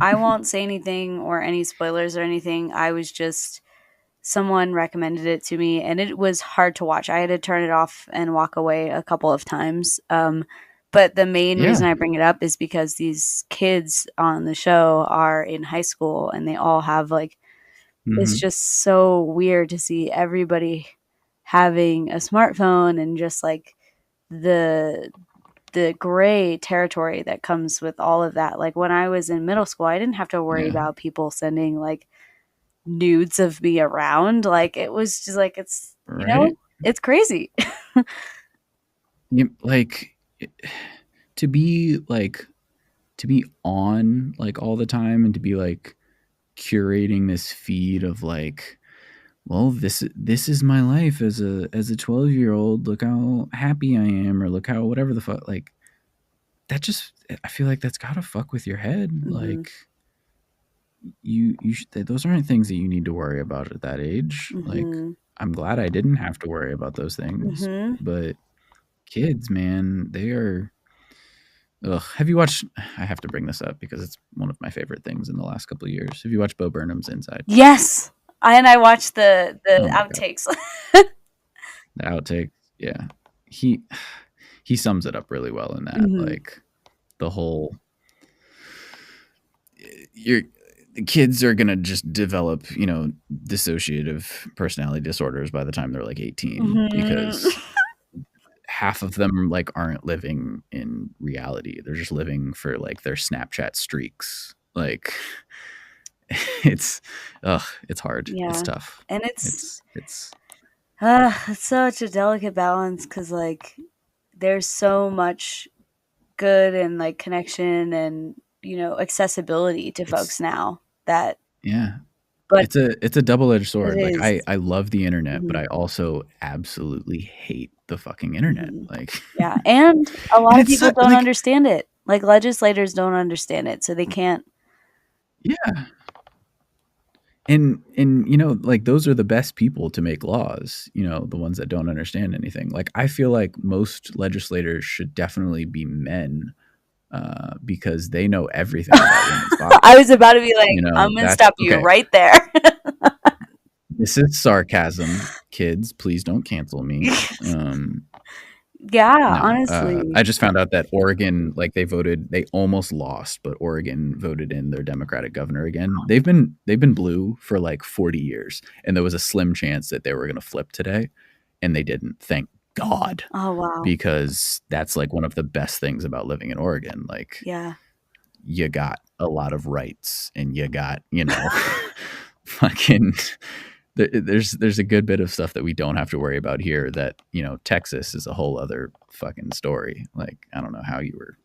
I won't say anything or any spoilers or anything. I was just someone recommended it to me and it was hard to watch. I had to turn it off and walk away a couple of times. But the main Yeah. reason I bring it up is because these kids on the show are in high school and they all have like it's Mhm. just so weird to see everybody having a smartphone and just like the gray territory that comes with all of that. Like when I was in middle school, I didn't have to worry Yeah. about people sending like nudes of me around. Like it was just like Right? it's crazy. Like to be like to be on like all the time, and to be like curating this feed of like, well, this is my life as a 12-year-old. Look how happy I am, or look how whatever the fuck. Like that just, I feel like that's gotta fuck with your head. Mhm. Like those aren't things that you need to worry about at that age. Like Mhm. I'm glad I didn't have to worry about those things, Mhm. but kids, man, they are. Ugh. Have you watched? I have to bring this up because it's one of my favorite things in the last couple of years. Have you watched Bo Burnham's Inside? Yes. And I watched the Oh my god, outtakes. the outtake. Yeah, he he sums it up really well in that. Mhm. Like the whole, you're the kids are gonna just develop, dissociative personality disorders by the time they're like 18, Mhm. because half of them like aren't living in reality. They're just living for like their Snapchat streaks. Like it's it's hard. It's Yeah. tough. And It's it's such a delicate balance cuz like there's so much good and like connection and accessibility to folks it's now that yeah. but It's a double-edged it sword. Like is. I love the internet, but Mhm. I also absolutely hate the fucking internet. Mhm. Like Yeah, and a and lot of it's people so, don't like, understand it. Like legislators don't understand it, so they can't. yeah. And like those are the best people to make laws, the ones that don't understand anything. Like I feel like most legislators should definitely be men, because they know everything about women's I bodies. was about to be like, I'm gonna That's stop you okay. right there. This is sarcasm, kids. Please don't cancel me. Yeah, No, honestly. I just found out that Oregon, like they almost lost, but Oregon voted in their Democratic governor again. They've been blue for like 40 years, and there was a slim chance that they were going to flip today, and they didn't. Thank God, Oh wow. because that's like one of the best things about living in Oregon. Like Yeah. you got a lot of rights, and you got, fucking there's a good bit of stuff that we don't have to worry about here, that Texas is a whole other fucking story. Like I don't know how you were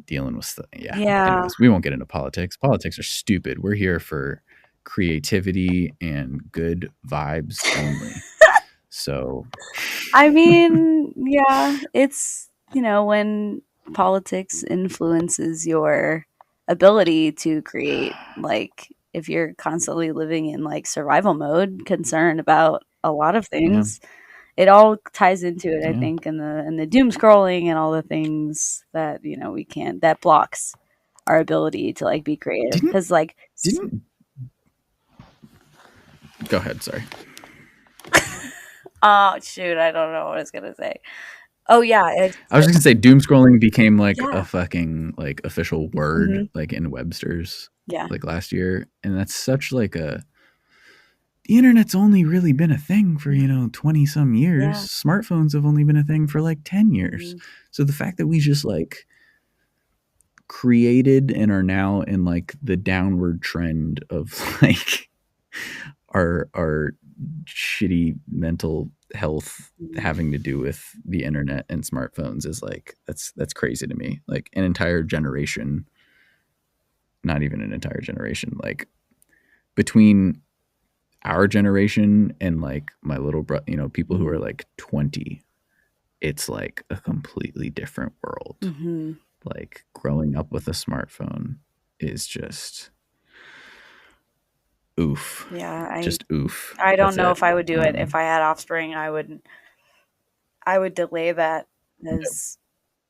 dealing with yeah, Yeah. anyways, we won't get into politics are stupid. We're here for creativity and good vibes only. So I mean, yeah, it's, when politics influences your ability to create, like, if you're constantly living in like survival mode, concerned about a lot of Yeah. things. It all ties into it, I Yeah. think, and the doom scrolling and all the things that we can't, that blocks our ability to like be creative Didn't because like didn't go ahead, sorry. oh shoot, I don't know what I was gonna say. Oh yeah, it's I was just gonna say doom scrolling became like yeah. a fucking like official word Mhm. like in Webster's Yeah. like last year. And that's such like a the internet's only really been a thing for, 20 some years. Yeah. Smartphones have only been a thing for like 10 years. Mhm. So the fact that we just like created and are now in like the downward trend of like our shitty mental health Mhm. having to do with the internet and smartphones is like that's crazy to me. Like an entire generation, not even an entire generation, like between our generation and like my little brother, people who are Mhm. like 20, it's like a completely different world. Mhm. Like growing up with a smartphone is just oof. Yeah, Just oof. I don't That's know it. if I would do it. If I had offspring, I would delay that as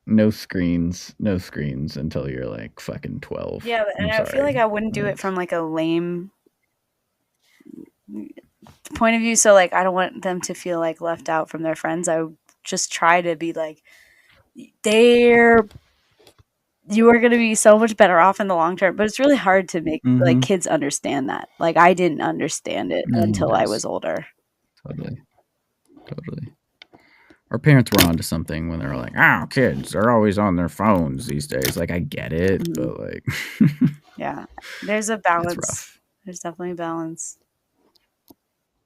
No screens until you're like fucking 12. yeah, and I'm I feel like sorry. I wouldn't do it Like from like a lame point of view. So like I don't want them to feel like left out from their friends. I would just try to be like they're you are going to be so much better off in the long term. But it's really hard to make like mhm. kids understand that. Like I didn't understand it No, until it I is. was older. Totally. Totally. Our parents were onto something when they were like, "Oh, kids, they're always on their phones these days." Like I get it, Mhm. but like Yeah, there's a it's balance. rough. There's definitely a balance.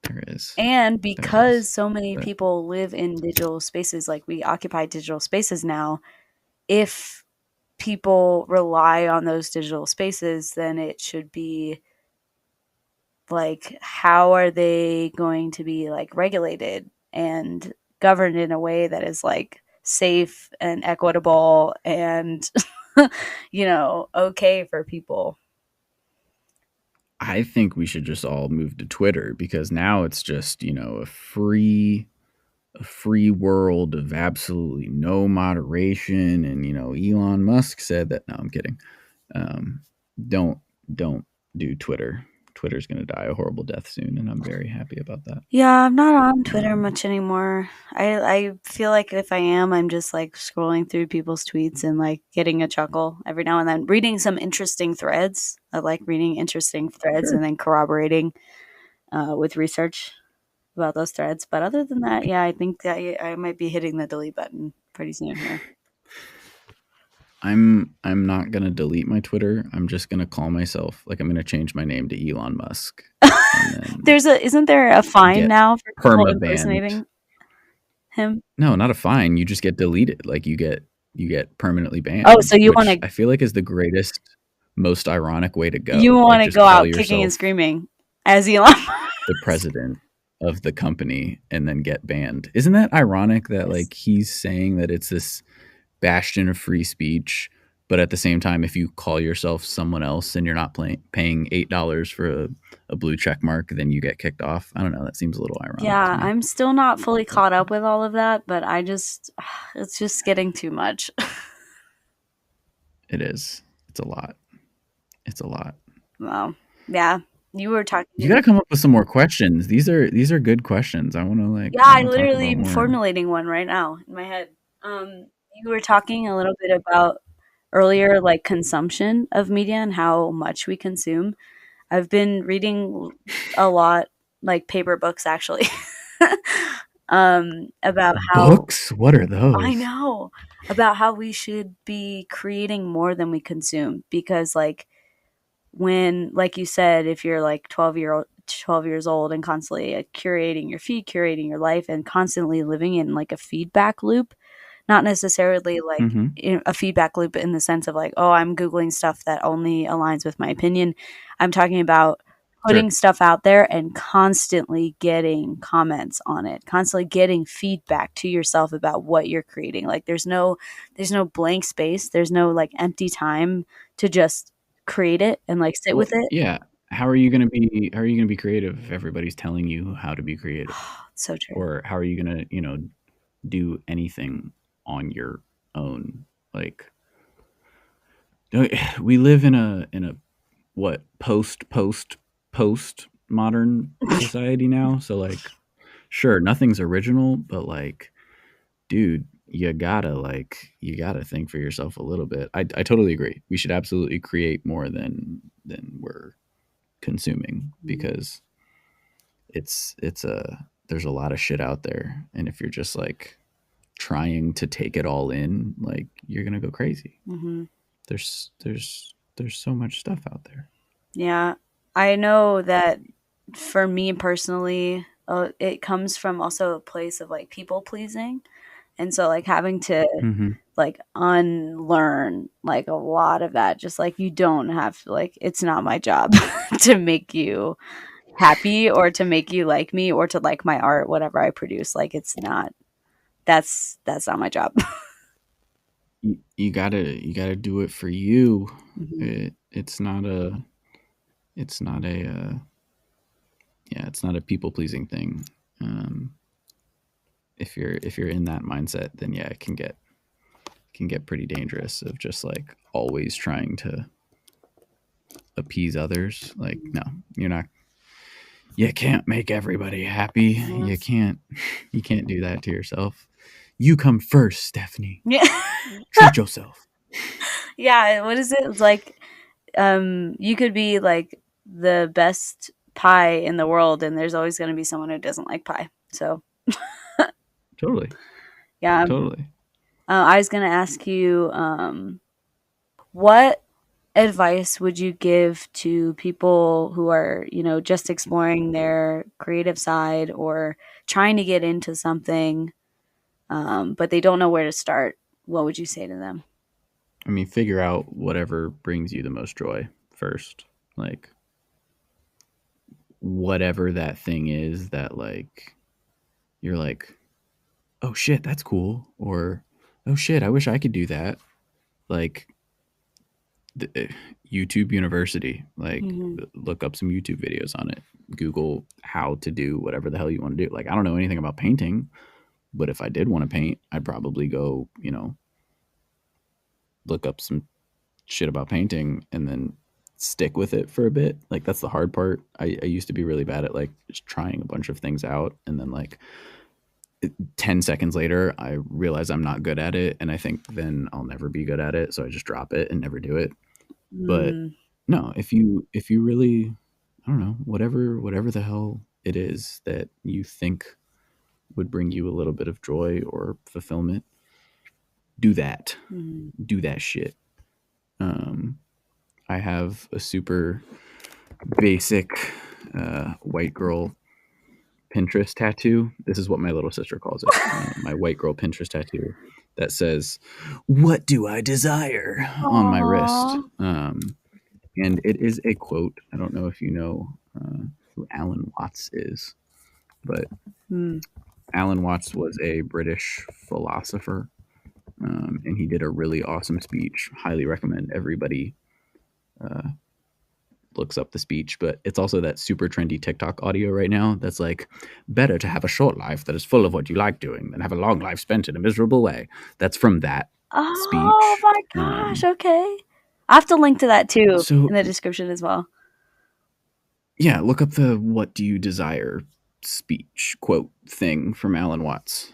There is. And There is. because so many But people live in digital spaces, like we occupy digital spaces now, if people rely on those digital spaces, then it should be like, how are they going to be like regulated and governed in a way that is like safe and equitable and, okay for people? I think we should just all move to Twitter because now it's just, a free world of absolutely no moderation. And Elon Musk said that. No, I'm kidding. Um, don't don't do Twitter. Twitter's going to die a horrible death soon, and I'm very happy about that. Yeah, I'm not on Twitter Um, much anymore. I feel like if I am, I'm just like scrolling through people's tweets and like getting a chuckle every now and then, reading some interesting threads. I like reading interesting threads and sure. then corroborating with research about those threads. But other than that, yeah, I think that I might be hitting the delete button pretty soon here. I'm not gonna delete my Twitter. I'm just gonna call myself like I'm gonna change my name to Elon Musk, and then Isn't there a fine get now for people perma banned. impersonating him? No, not a fine. You just get deleted. Like you get permanently Oh, so banned, which I feel like is the greatest, most ironic way to you go. Like want to just go call out kicking and yourself screaming as Elon the president of the company and then get banned. Isn't that ironic that Musk? like he's saying that it's this bastion of free speech, but at the same time, if you call yourself someone else and you're not paying $8 for a blue check mark, then you get kicked off. I don't know. That seems a little ironic to Yeah, me. I'm still not fully But caught up with all of that, but it's just getting too much. it is. It's a lot. It's a lot. Well, yeah, you were You got talking. to come up with some more questions. These are good questions. Yeah, I I want to talk literally about am more. formulating one right now in my head. You were talking a little bit about earlier, like consumption of media and how much we consume. I've been reading a lot, like paper books actually, about how Books? What are I those? know about how we should be creating more than we consume because like when like you said if you're like 12 years old and constantly curating your feed, curating your life and constantly living in like a feedback loop, not necessarily like Mm-hmm. in a feedback loop in the sense of like, oh, I'm Googling stuff that only aligns with my opinion. I'm talking about Sure. putting stuff out there and constantly getting comments on it, constantly getting feedback to yourself about what you're creating. Like there's no blank space. There's no like empty time to just create it and like sit Well, with it. yeah. how are you going to be creative if everybody's telling you how to be creative? So true. Or how are you going to, do anything on your own? Like, we live in a what, post modern society now, so like, sure, nothing's original, but like, dude, you gotta think for yourself a little bit. I totally agree. We should absolutely create more than we're consuming, because it's a there's a lot of shit out there, and if you're just like trying to take it all in, like, you're gonna go crazy. Mm-hmm. There's so much stuff out there. Yeah, I know that for me personally, it comes from also a place of like people pleasing. And so like having to Mm-hmm. like unlearn like a lot of that, just like you don't have to, like, it's not my job to make you happy or to make you like me or to like my art, whatever I produce. Like it's not, that's not my job. You gotta do it for you. Mhm. It's not a yeah, it's not a people pleasing thing. Um, if you're in that mindset, then yeah, it can get pretty dangerous, of just like always trying to appease others. Like, no, you're not. You can't make everybody happy. You Yes. can't do that to yourself. You come first, Stephanie. Yeah. Treat yourself. Yeah, what is it? It's like you could be like the best pie in the world and there's always going to be someone who doesn't like pie. So, Totally, yeah, totally. I was going to ask you what advice would you give to people who are, just exploring their creative side or trying to get into something, but they don't know where to start? What would you say to them? I mean, figure out whatever brings you the most joy first. Like, whatever that thing is that, like, you're like, oh shit, that's cool, or oh shit, I wish I could do that. Like, YouTube University, like, Mm-hmm. look up some YouTube videos on it. Google how to do whatever the hell you want to do. Like, I don't know anything about painting, but if I did want to paint, I'd probably go, look up some shit about painting and then stick with it for a bit. Like, that's the hard part. I used to be really bad at like just trying a bunch of things out, and then like 10 seconds later I realize I'm not good at it, and I think then I'll never be good at it, so I just drop it and never do it. But Mm, no, if you really, I don't know, whatever the hell it is that you think would bring you a little bit of joy or fulfillment, do that. mm. Do that shit. Um, I have a super basic white girl Pinterest tattoo. This is what my little sister calls it. My white girl Pinterest tattoo that says, "What do I desire?" on my wrist. Aw. And it is a quote. I don't know if you know who Alan Watts is, but Mm, Alan Watts was a British philosopher, and he did a really awesome speech. Highly recommend everybody looks up the speech. But it's also that super trendy TikTok audio right now that's like, better to have a short life that is full of what you like doing than have a long life spent in a miserable way. That's from that oh speech. my gosh, okay. I have to link to that too in So the description as well. yeah, look up the "What do you desire" speech quote thing from Alan Watts,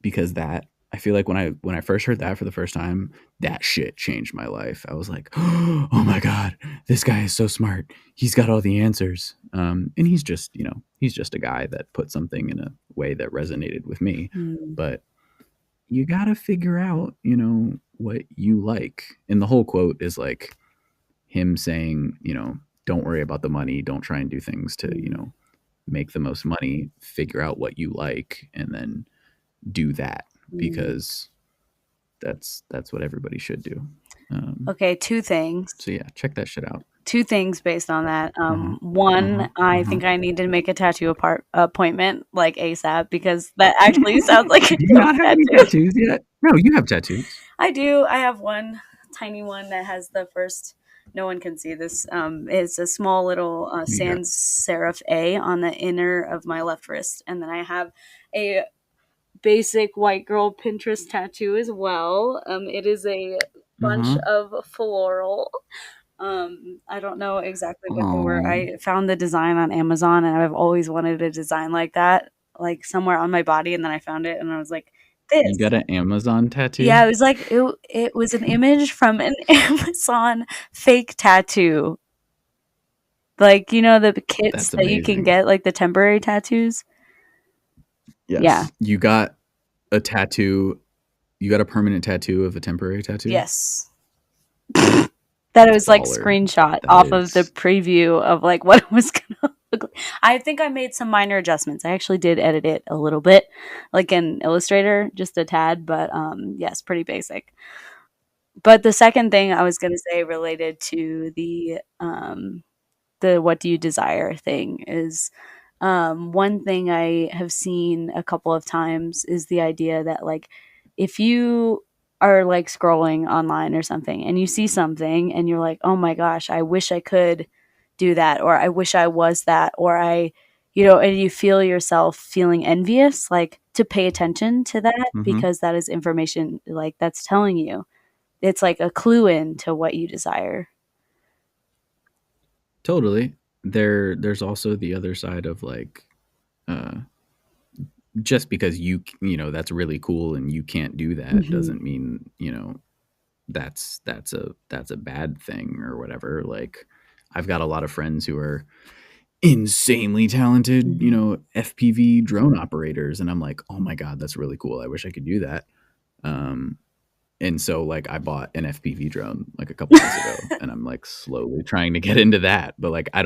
because that, I feel like when I first heard that for the first time, that shit changed my life. I was like, oh my god, this guy is so smart. He's got all the answers, and he's just a guy that put something in a way that resonated with me. Mm, But you gotta figure out, what you like, and the whole quote is like him saying, don't worry about the money, don't try and do things to, mm, make the most money, figure out what you like and then do that, mm. because that's what everybody should do. Um, Okay, two things. so yeah, check that shit out. Two things based on that. Uh-huh. Uh-huh. One, I Uh-huh. think I need to make a tattoo appointment like ASAP because that actually sounds like a Do you dope not have any tattoo. tattoos yet? No, you have tattoos. I do. I have one tiny one that has the first no one can see this. It's a small little Yeah. sans serif A on the inner of my left wrist, and then I have a basic white girl Pinterest tattoo as well. It is a bunch Uh-huh. of floral. I don't know exactly what they were. Oh, I found the design on Amazon, and I've always wanted a design like that, like somewhere on my body. And then I found it, and I was like, you "This." got an Amazon tattoo? Yeah, it was like it was an image from an Amazon fake tattoo. Like, the kits That's that you can amazing. get, like the temporary tattoos? Yeah. Yes. You got a tattoo. You got a permanent tattoo of a temporary tattoo? Yes. That it That's was like baller. screenshot That off of the is. preview of like what it was gonna look like. I think I made some minor adjustments. I actually did edit it a little bit, like in Illustrator, just a tad, but yes, pretty basic. But the second thing I was gonna say related to the what do you desire thing is one thing I have seen a couple of times is the idea that like if you are like scrolling online or something and you see something and you're like, oh my gosh, I wish I could do that, or I wish I was that, or and you feel yourself feeling envious, like to pay attention to that Mm-hmm. because that is information like that's telling you. It's like a clue in to what you desire. Totally. There's also the other side of like, uh, just because that's really cool and you can't do that Hmm. doesn't mean that's a bad thing or whatever. Like, I've got a lot of friends who are insanely talented, Hmm. FPV drone operators, and I'm like, oh my god, that's really cool. I wish I could do that. Um, and so like I bought an FPV drone like a couple months ago, and I'm like slowly trying to get into that, but like I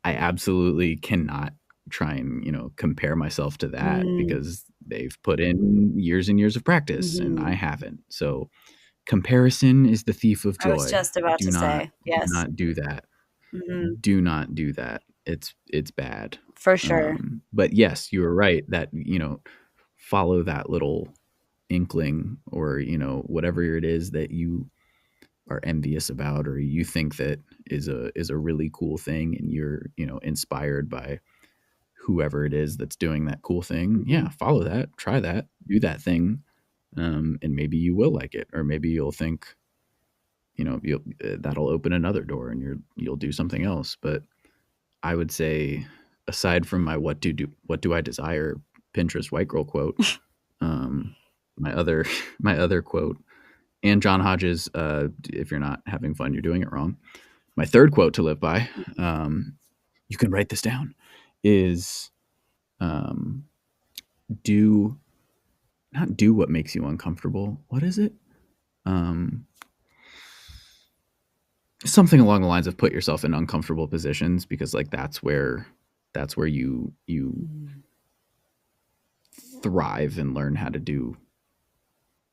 absolutely cannot try and compare myself to that Mm. because they've put in years and years of practice and I Hmm. haven't. So comparison is the thief of I was joy. just about Do to not say, do yes. not do that. Hmm. Do not do that. It's bad. For sure. But yes, you were right that follow that little inkling, or whatever it is that you are envious about, or you think that is a really cool thing, and you're inspired by whoever it is that's doing that cool thing. Hmm. Yeah, follow that, try that, do that thing, and maybe you will like it, or maybe you'll think that'll open another door, and you'll do something else. But I would say, aside from my what do I desire Pinterest white girl quote, um, my other my other quote, and John Hodges, if you're not having fun, you're doing it wrong. My third quote to live by, you can write this down, is um, do not do what makes you uncomfortable. What is it? Um, Something along the lines of put yourself in uncomfortable positions, because like that's where you thrive and learn how to do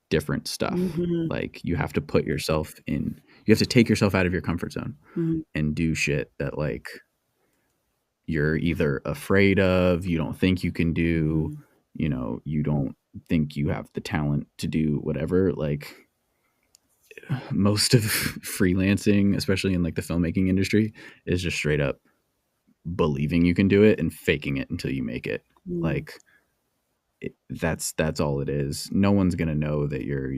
different stuff. Hmm. Like, you have to take yourself out of your comfort zone Hmm. and do shit that like you're either afraid of, you don't think you can do, Hmm. you don't think you have the talent to do whatever. Like, most of freelancing, especially in like the filmmaking industry, is just straight up believing you can do it and faking it until you make it. Hmm. Like, that's all it is. No one's gonna know that you're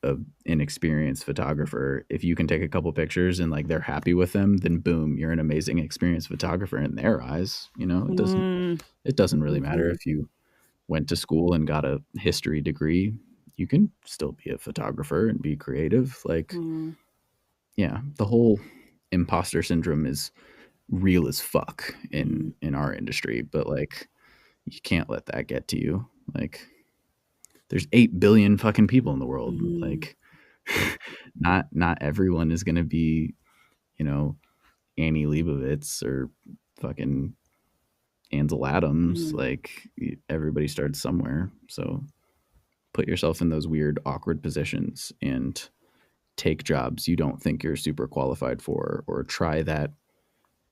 a inexperienced photographer. If you can take a couple pictures and like they're happy with them, then boom, you're an amazing experienced photographer in their eyes. It doesn't really matter Hmm. if you went to school and got a history degree. You can still be a photographer and be creative. Like, Hmm. yeah, the whole imposter syndrome is real as fuck Hmm. in our industry, but like you can't let that get to you. Like, there's 8 billion fucking people in the world. Hmm. Like, not everyone is going to be, you know, Annie Leibovitz or fucking Ansel Adams. Hmm. Like, everybody starts somewhere. So put yourself in those weird, awkward positions and take jobs you don't think you're super qualified for, or try that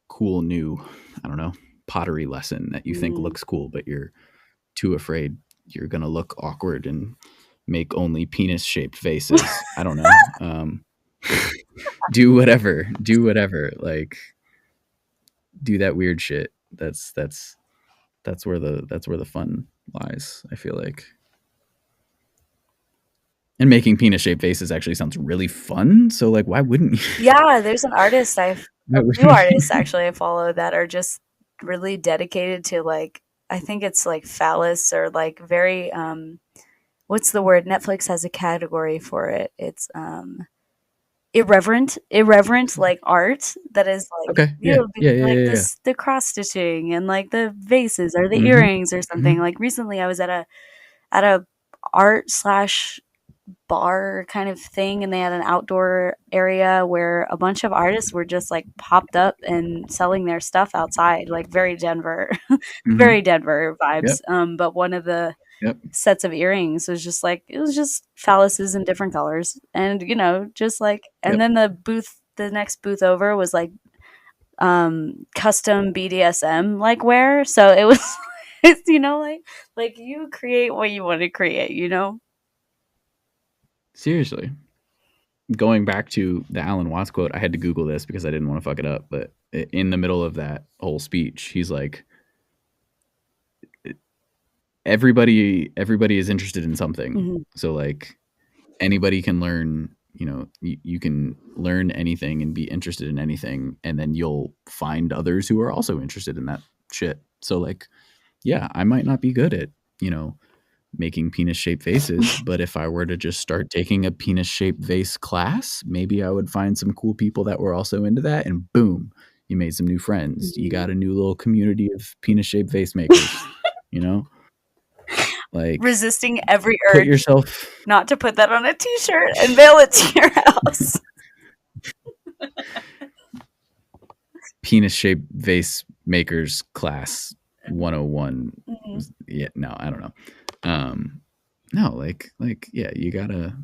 cool new, I don't know, pottery lesson that you think Hmm. looks cool, but you're too afraid you're gonna look awkward and make only penis shaped faces. I don't know. Do whatever. Do whatever. Like, do that weird shit. That's where the fun lies, I feel like. And making penis shaped faces actually sounds really fun. So like, why wouldn't you? Yeah, there's an artist a Why few wouldn't you? artists actually I follow that are just really dedicated to like I think it's like phallus or like very what's the word? Netflix has a category for it. It's irreverent like art that is like Okay. Yeah. Yeah. Yeah. like Yeah. Yeah. this the cross stitching and like the vases or the Mm-hmm. earrings or something. Mm-hmm. Like recently I was at a art slash bar kind of thing and they had an outdoor area where a bunch of artists were just like popped up and selling their stuff outside, like very Denver Mm-hmm. very Denver vibes. Yep. But one of the Yep. sets of earrings was just like it was just phalluses in different colors and just like and Yep. then the next booth over was like custom BDSM like wear, so it was it's like you create what you want to create. Seriously. Going back to the Alan Watts quote, I had to Google this because I didn't want to fuck it up. But in the middle of that whole speech, he's like, everybody is interested in something. Mm-hmm. So like anybody can learn, you can learn anything and be interested in anything, and then you'll find others who are also interested in that shit. So like, yeah, I might not be good at, making penis shaped faces, but if I were to just start taking a penis shaped vase class, maybe I would find some cool people that were also into that, and boom, you made some new friends. You got a new little community of penis shaped vase makers, like Resisting every put urge yourself not to put that on a t-shirt and mail it to your house. penis shaped vase makers class 101. Mm-hmm. Yeah, no, I don't know. No, like yeah, you gotta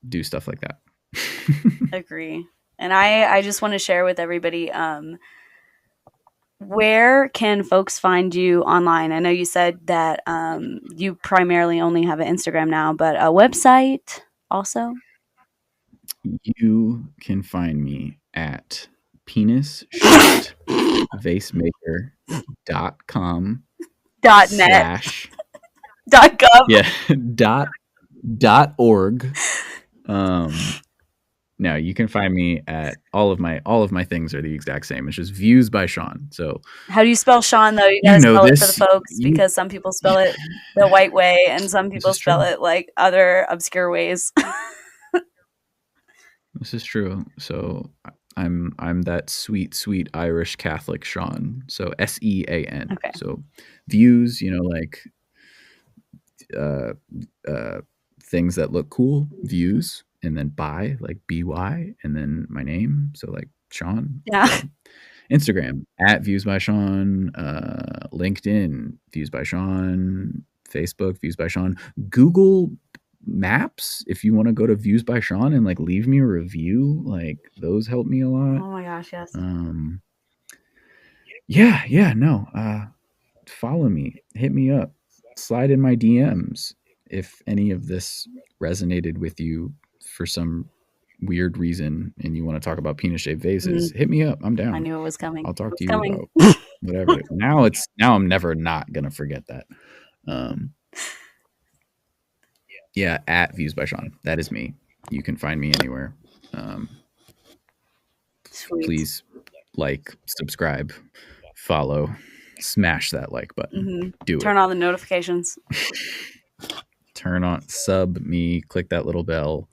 do stuff like that. Agree. And I just want to share with everybody where can folks find you online? I know you said that you primarily only have an Instagram now, but a website also? You can find me at penisshapedvasemaker.com .net, slash .gov. yeah dot org. No, you can find me at all of my things are the exact same. It's just Views by Sean. So How do you spell Sean though? You you gotta know spell it for the this. folks because some people spell it the white way and some This people is spell true. it like other obscure ways. This is true. So I'm that sweet Irish Catholic Sean. So SEAN. Okay. So Views, like things that look cool, views, and then by like BY, and then my name. So like Sean. Yeah. So Instagram at Views by Sean, LinkedIn Views by Sean, Facebook Views by Sean, Google Maps. If you want to go to Views by Sean and like leave me a review, like those help me a lot. Oh my gosh, yes. Yeah, no. Follow me, hit me up, slide in my DMs if any of this resonated with you for some weird reason and you want to talk about penis shaped vases. Hit me up. I'm down. I knew it was coming. I'll talk to you coming. about whatever. Now I'm never not gonna forget that. Yeah, at Views by Sean. That is me. You can find me anywhere. Please like, subscribe, follow, smash that like button. Do Turn it. on the notifications. Turn on, sub me, click that little bell,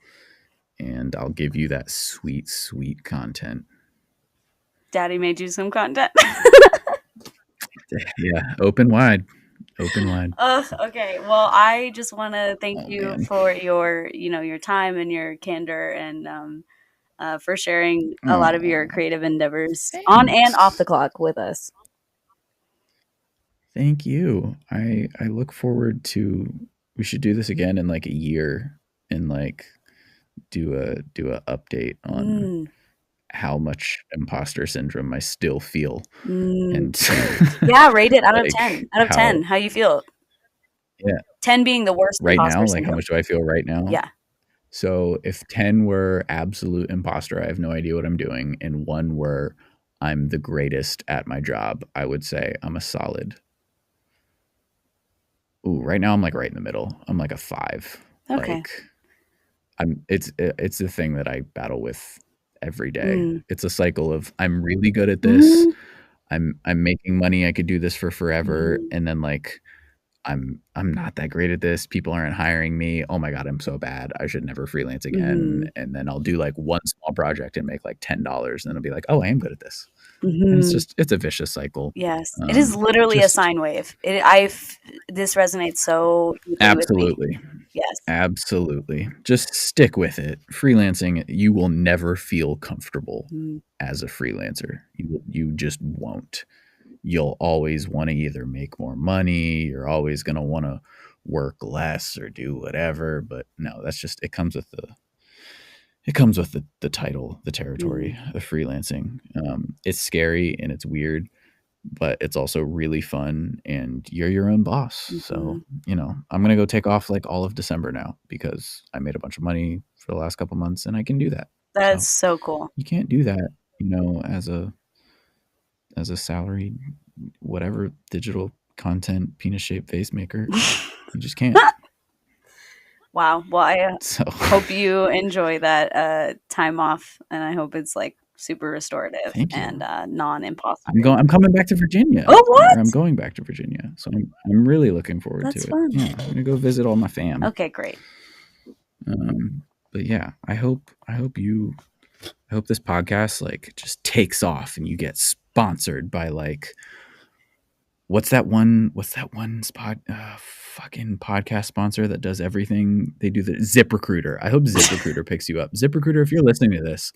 and I'll give you that sweet content. Daddy made you some content. Yeah, open wide. Okay. Well, I just want to thank you for your time and your candor and for sharing a lot of your creative endeavors on and off the clock with us. Thank you. I look forward to. We should do this again in like a year and like do a update on how much imposter syndrome I still feel. And yeah, rate it out of 10. Out of 10, how you feel? Yeah. 10 being the worst right now, syndrome. like how much do I feel right now? Yeah. So if 10 were absolute imposter, I have no idea what I'm doing, and 1 were I'm the greatest at my job, I would say I'm a solid. Ooh, right now I'm like right in the middle. I'm like a 5. Okay. Like it's the thing that I battle with every day. It's a cycle of I'm really good at this. I'm making money. I could do this for forever, and then like I'm not that great at this. People aren't hiring me. Oh my god, I'm so bad. I should never freelance again. And then I'll do like one small project and make like $10, and then I'll be like, oh, I am good at this. And it's a vicious cycle. Yes, it is literally a sine wave. This resonates so deeply with me. Absolutely. Yes. Absolutely. Just stick with it. Freelancing, you will never feel comfortable as a freelancer. You just won't. You'll always want to either make more money, you're always going to want to work less or do whatever, but no, that's just it comes with the title, the territory of freelancing. It's scary and it's weird, but it's also really fun, and you're your own boss. So, I'm going to go take off like all of December now because I made a bunch of money for the last couple months and I can do that. That's so cool. You can't do that, as a salaried whatever digital content penis shaped face maker. You just can't. Wow. Well, I hope you enjoy that time off, and I hope it's like super restorative and non-impossible. I'm coming back to Virginia. Oh, what? I'm going back to Virginia, so I'm really looking forward to it. Fun. Yeah, I'm gonna go visit all my fam. Okay, great. But yeah, I hope this podcast like just takes off and you get sponsored by like what's that one fucking podcast sponsor that does everything they do, the ZipRecruiter. I hope ZipRecruiter picks you up. ZipRecruiter, if you're listening to this,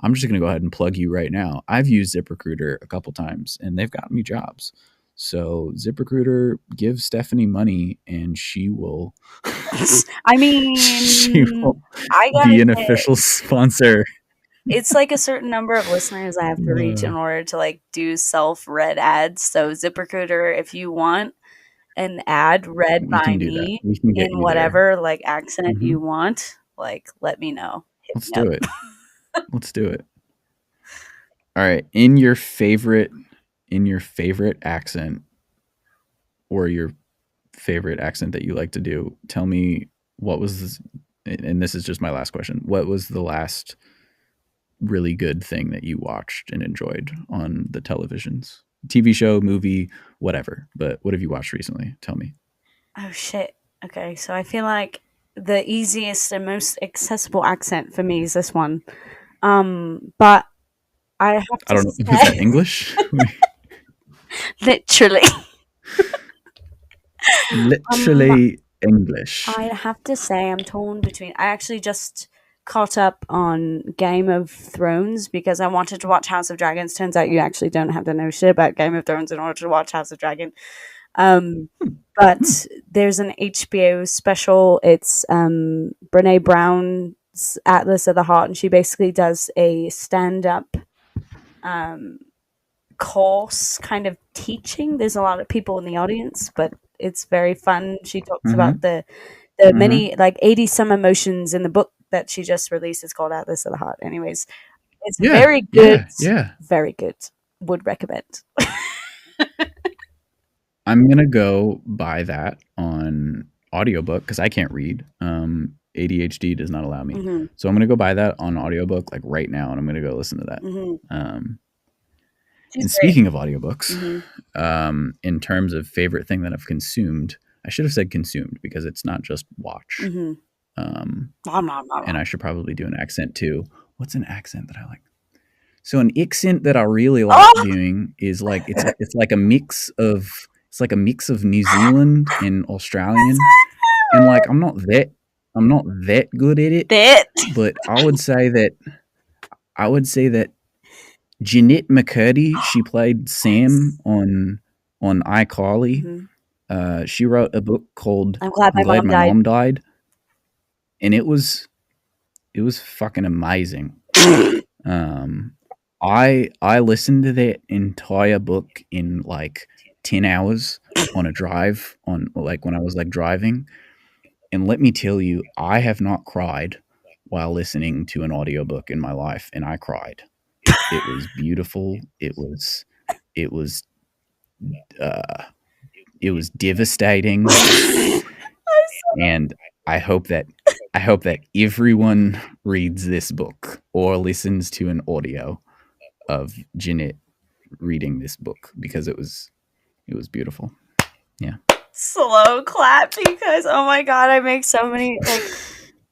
I'm just going to go ahead and plug you right now. I've used ZipRecruiter a couple times and they've gotten me jobs. So ZipRecruiter, give Stephanie money and she will I mean, she will be an official sponsor. It's like a certain number of listeners I have to reach in order to like do self-read ads. So ZipRecruiter, if you want an ad read by me in whatever like accent you want, like let me know. Let's do it. Let's do it. All right. In your favorite accent, or your favorite accent that you like to do, tell me what was this, and this is just my last question. What was the last really good thing that you watched and enjoyed on the televisions? TV show, movie, whatever. But what have you watched recently? Tell me. Oh shit. Okay, so I feel like the easiest and most accessible accent for me is this one. But I have to I don't know. Is that English? Literally. Literally English. I have to say I'm torn between. I actually just caught up on Game of Thrones because I wanted to watch House of Dragons. Turns out you actually don't have to know shit about Game of Thrones in order to watch House of Dragon. But there's an HBO special. It's Brene Brown's Atlas of the Heart, and she basically does a stand-up course kind of teaching. There's a lot of people in the audience, but it's very fun. She talks about the many, like 80 some emotions in the book that she just released. It's called Atlas of the Heart. Anyways, it's very good. Very good. Would recommend. I'm going to go buy that on audiobook because I can't read. ADHD does not allow me. So I'm going to go buy that on audiobook like right now, and I'm going to go listen to that. And speaking of audiobooks, in terms of favorite thing that I've consumed, I should have said consumed because it's not just watch. And I should probably do an accent too. What's an accent that I like? So an accent that I really like doing is like it's like a mix of New Zealand and Australian. And like I'm not that good at it. But I would say that Jeanette McCurdy, she played Sam on iCarly. She wrote a book called I'm glad my mom died. And it was fucking amazing. I listened to that entire book in like 10 hours on a drive on like when I was like driving. And let me tell you, I have not cried while listening to an audiobook in my life, and I cried. It was beautiful. It was devastating. And I hope that everyone reads this book or listens to an audio of Jeanette reading this book, because it was beautiful. Yeah. Slow clap, because oh my god, I make so many, like,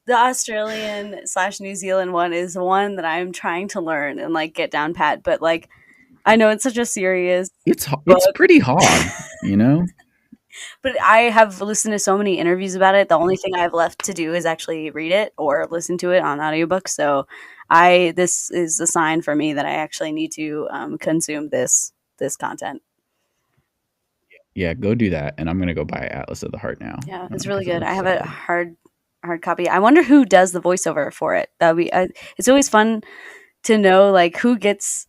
the Australian / New Zealand one is one that I'm trying to learn and like get down pat, but like I know it's such a serious It's book. pretty hard, you know. But I have listened to so many interviews about it. The only thing I have left to do is actually read it or listen to it on audiobook. So this is a sign for me that I actually need to consume this content. Yeah, go do that. And I'm going to go buy Atlas of the Heart now. Yeah, it's really good. I have a hard copy. I wonder who does the voiceover for it. It's always fun to know, like, who gets,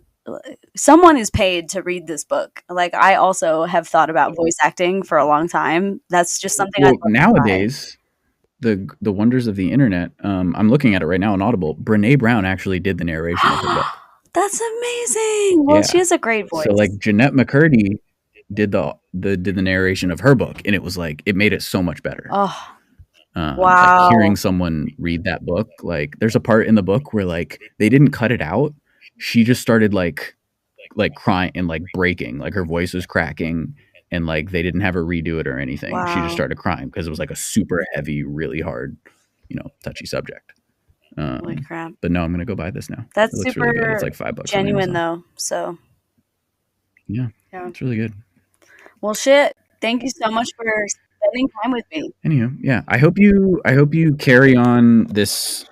someone is paid to read this book. Like, I also have thought about voice acting for a long time. That's just something nowadays, the wonders of the internet. I'm looking at it right now on Audible. Brene Brown actually did the narration of her book. That's amazing. Well, she has a great voice. So, like, Jeanette McCurdy did the narration of her book, and it was like, it made it so much better. Oh, wow. Like, hearing someone read that book, like, there's a part in the book where, like, they didn't cut it out. She just started like crying and like breaking, like her voice was cracking, and like they didn't have her redo it or anything. Wow. She just started crying because it was like a super heavy, really hard, touchy subject. Holy crap. But no, I'm gonna go buy this now. That's super really good. It's like $5 genuine though, so yeah, it's really good. Well, shit, thank you so much for spending time with me. Anywho, yeah, I hope you carry on this.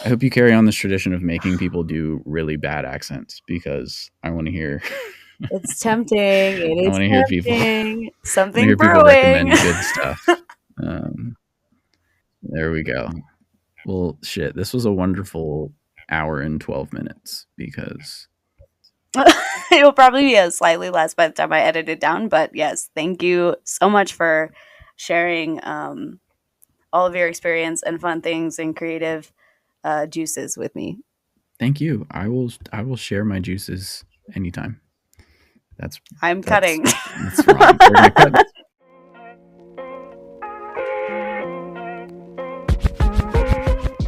I hope you carry on this tradition of making people do really bad accents, because I want to hear. It's tempting. It is. I want to hear people. Something hear brewing. People recommend good stuff. There we go. Well, shit, this was a wonderful hour and 12 minutes, because it will probably be slightly less by the time I edit it down. But yes, thank you so much for sharing all of your experience and fun things and creative juices with me. Thank you. I will share my juices anytime. I'm cutting. That's wrong. We're gonna cut.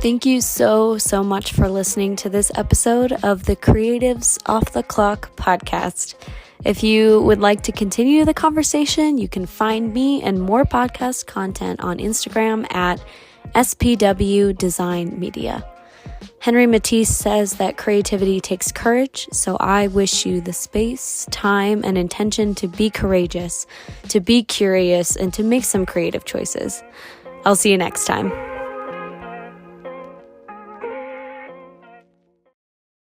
Thank you so much for listening to this episode of the Creatives Off the Clock podcast. If you would like to continue the conversation, you can find me and more podcast content on Instagram at SPW Design Media. Henry Matisse says that creativity takes courage, so I wish you the space, time, and intention to be courageous, to be curious, and to make some creative choices. I'll see you next time.